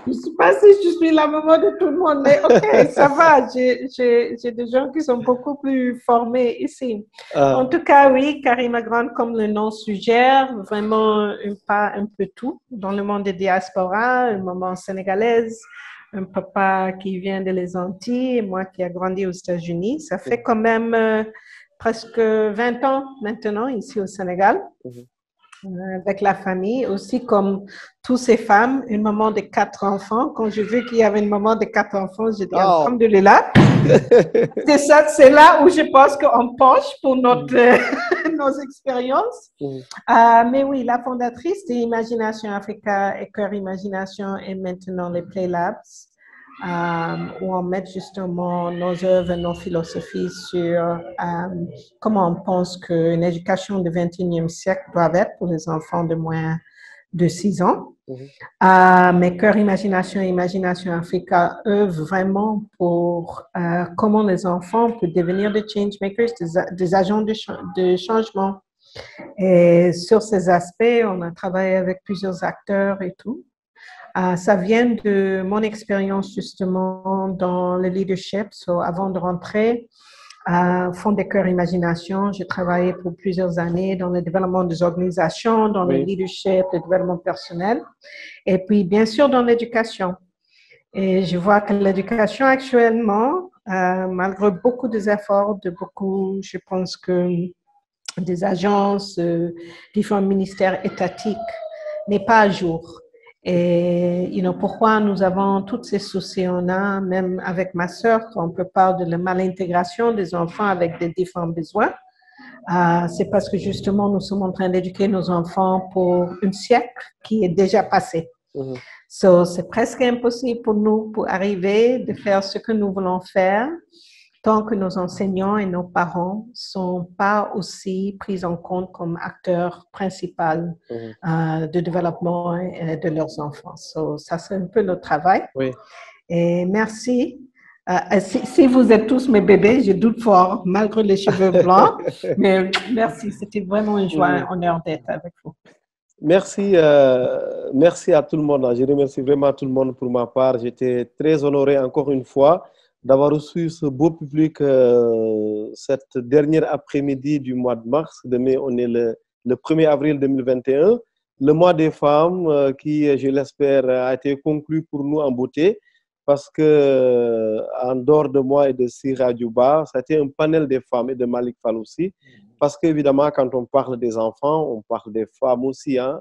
Je ne sais pas si je suis la maman de tout le monde, mais ok, ça va. J'ai des gens qui sont beaucoup plus formés ici. En tout cas, oui, Karima Grant, comme le nom suggère, vraiment un peu tout dans le monde des diasporas, une maman sénégalaise, un papa qui vient des Antilles, et moi qui ai grandi aux États-Unis. Ça fait quand même presque 20 ans maintenant ici au Sénégal. Avec la famille, aussi comme toutes ces femmes, une maman de 4 enfants. Quand j'ai vu qu'il y avait une maman de 4 enfants, j'ai dit, alhamdoulilah. C'est là où je pense qu'on penche pour nos expériences. Mais oui, la fondatrice de Imagination Africa et Cœur Imagination est maintenant les Play Labs, où on met justement nos œuvres et nos philosophies sur comment on pense qu'une éducation du XXIe siècle doit être pour les enfants de moins de 6 ans. Mais Cœur Imagination et Imagination Africa œuvrent vraiment pour comment les enfants peuvent devenir des changemakers, des agents de changement. Et sur ces aspects, on a travaillé avec plusieurs acteurs et tout. Ça vient de mon expérience justement dans le leadership. Avant de rentrer à Fonds de Cœur Imagination, j'ai travaillé pour plusieurs années dans le développement des organisations, dans le leadership, le développement personnel, et puis bien sûr dans l'éducation. Et je vois que l'éducation actuellement, malgré beaucoup des efforts de beaucoup, je pense que des agences, différents ministères étatiques, n'est pas à jour. Et pourquoi nous avons toutes ces soucis, on a même avec ma sœur, quand on peut parler de la malintégration des enfants avec des différents besoins, c'est parce que justement nous sommes en train d'éduquer nos enfants pour un siècle qui est déjà passé. C'est presque impossible pour nous pour arriver de faire ce que nous voulons faire tant que nos enseignants et nos parents ne sont pas aussi pris en compte comme acteurs principaux de développement de leurs enfants. Ça, c'est un peu notre travail. Oui. Et merci. Si vous êtes tous mes bébés, je doute fort, malgré les cheveux blancs. Mais merci, c'était vraiment une joie, un honneur d'être avec vous. Merci à tout le monde. Je remercie vraiment tout le monde pour ma part. J'étais très honoré encore une fois d'avoir reçu ce beau public cette dernière après-midi du mois de mars. Demain, on est le 1er avril 2021. Le mois des femmes qui, je l'espère, a été conclu pour nous en beauté parce que en dehors de moi et de Sira Diouba, ça a été un panel des femmes et de Malik Fall aussi. Parce qu'évidemment, quand on parle des enfants, on parle des femmes aussi, hein,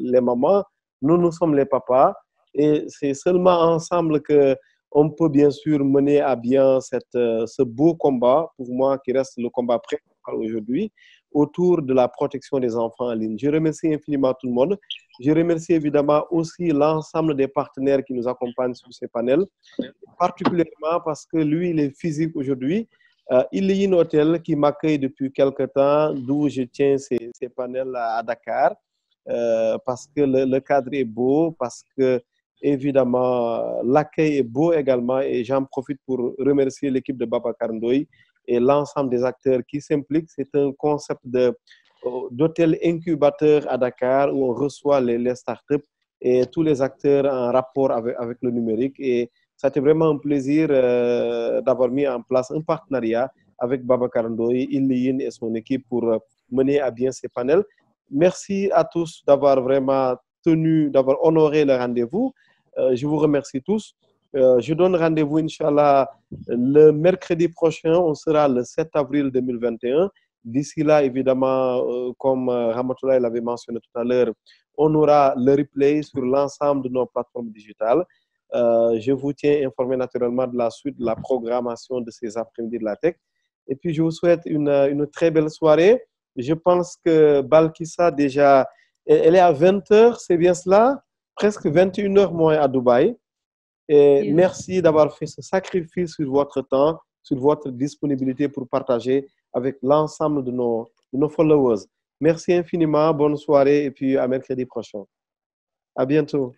les mamans. Nous sommes les papas et c'est seulement ensemble que on peut bien sûr mener à bien ce beau combat, pour moi, qui reste le combat principal aujourd'hui, autour de la protection des enfants en ligne. Je remercie infiniment tout le monde. Je remercie évidemment aussi l'ensemble des partenaires qui nous accompagnent sur ces panels, particulièrement parce que lui, il est physique aujourd'hui. Il y a un hôtel qui m'accueille depuis quelque temps, d'où je tiens ces panels à Dakar, parce que le cadre est beau, parce que évidemment, l'accueil est beau également et j'en profite pour remercier l'équipe de Babacar Ndoye et l'ensemble des acteurs qui s'impliquent. C'est un concept de d'hôtels incubateurs à Dakar où on reçoit les startups et tous les acteurs en rapport avec le numérique. Et ça a été vraiment un plaisir d'avoir mis en place un partenariat avec Babacar Ndoye, Iliyin et son équipe pour mener à bien ces panels. Merci à tous d'avoir vraiment d'avoir honoré le rendez-vous. Je vous remercie tous. Je donne rendez-vous, Inch'Allah, le mercredi prochain. On sera le 7 avril 2021. D'ici là, évidemment, comme Ramatoulaye l'avait mentionné tout à l'heure, on aura le replay sur l'ensemble de nos plateformes digitales. Je vous tiens informé naturellement de la suite de la programmation de ces après-midi de la tech. Et puis, je vous souhaite une très belle soirée. Je pense que Balkissa, déjà, elle est à 20h, c'est bien cela? Presque 21h moins à Dubaï. Et merci d'avoir fait ce sacrifice sur votre temps, sur votre disponibilité pour partager avec l'ensemble de nos followers. Merci infiniment, bonne soirée et puis à mercredi prochain. À bientôt.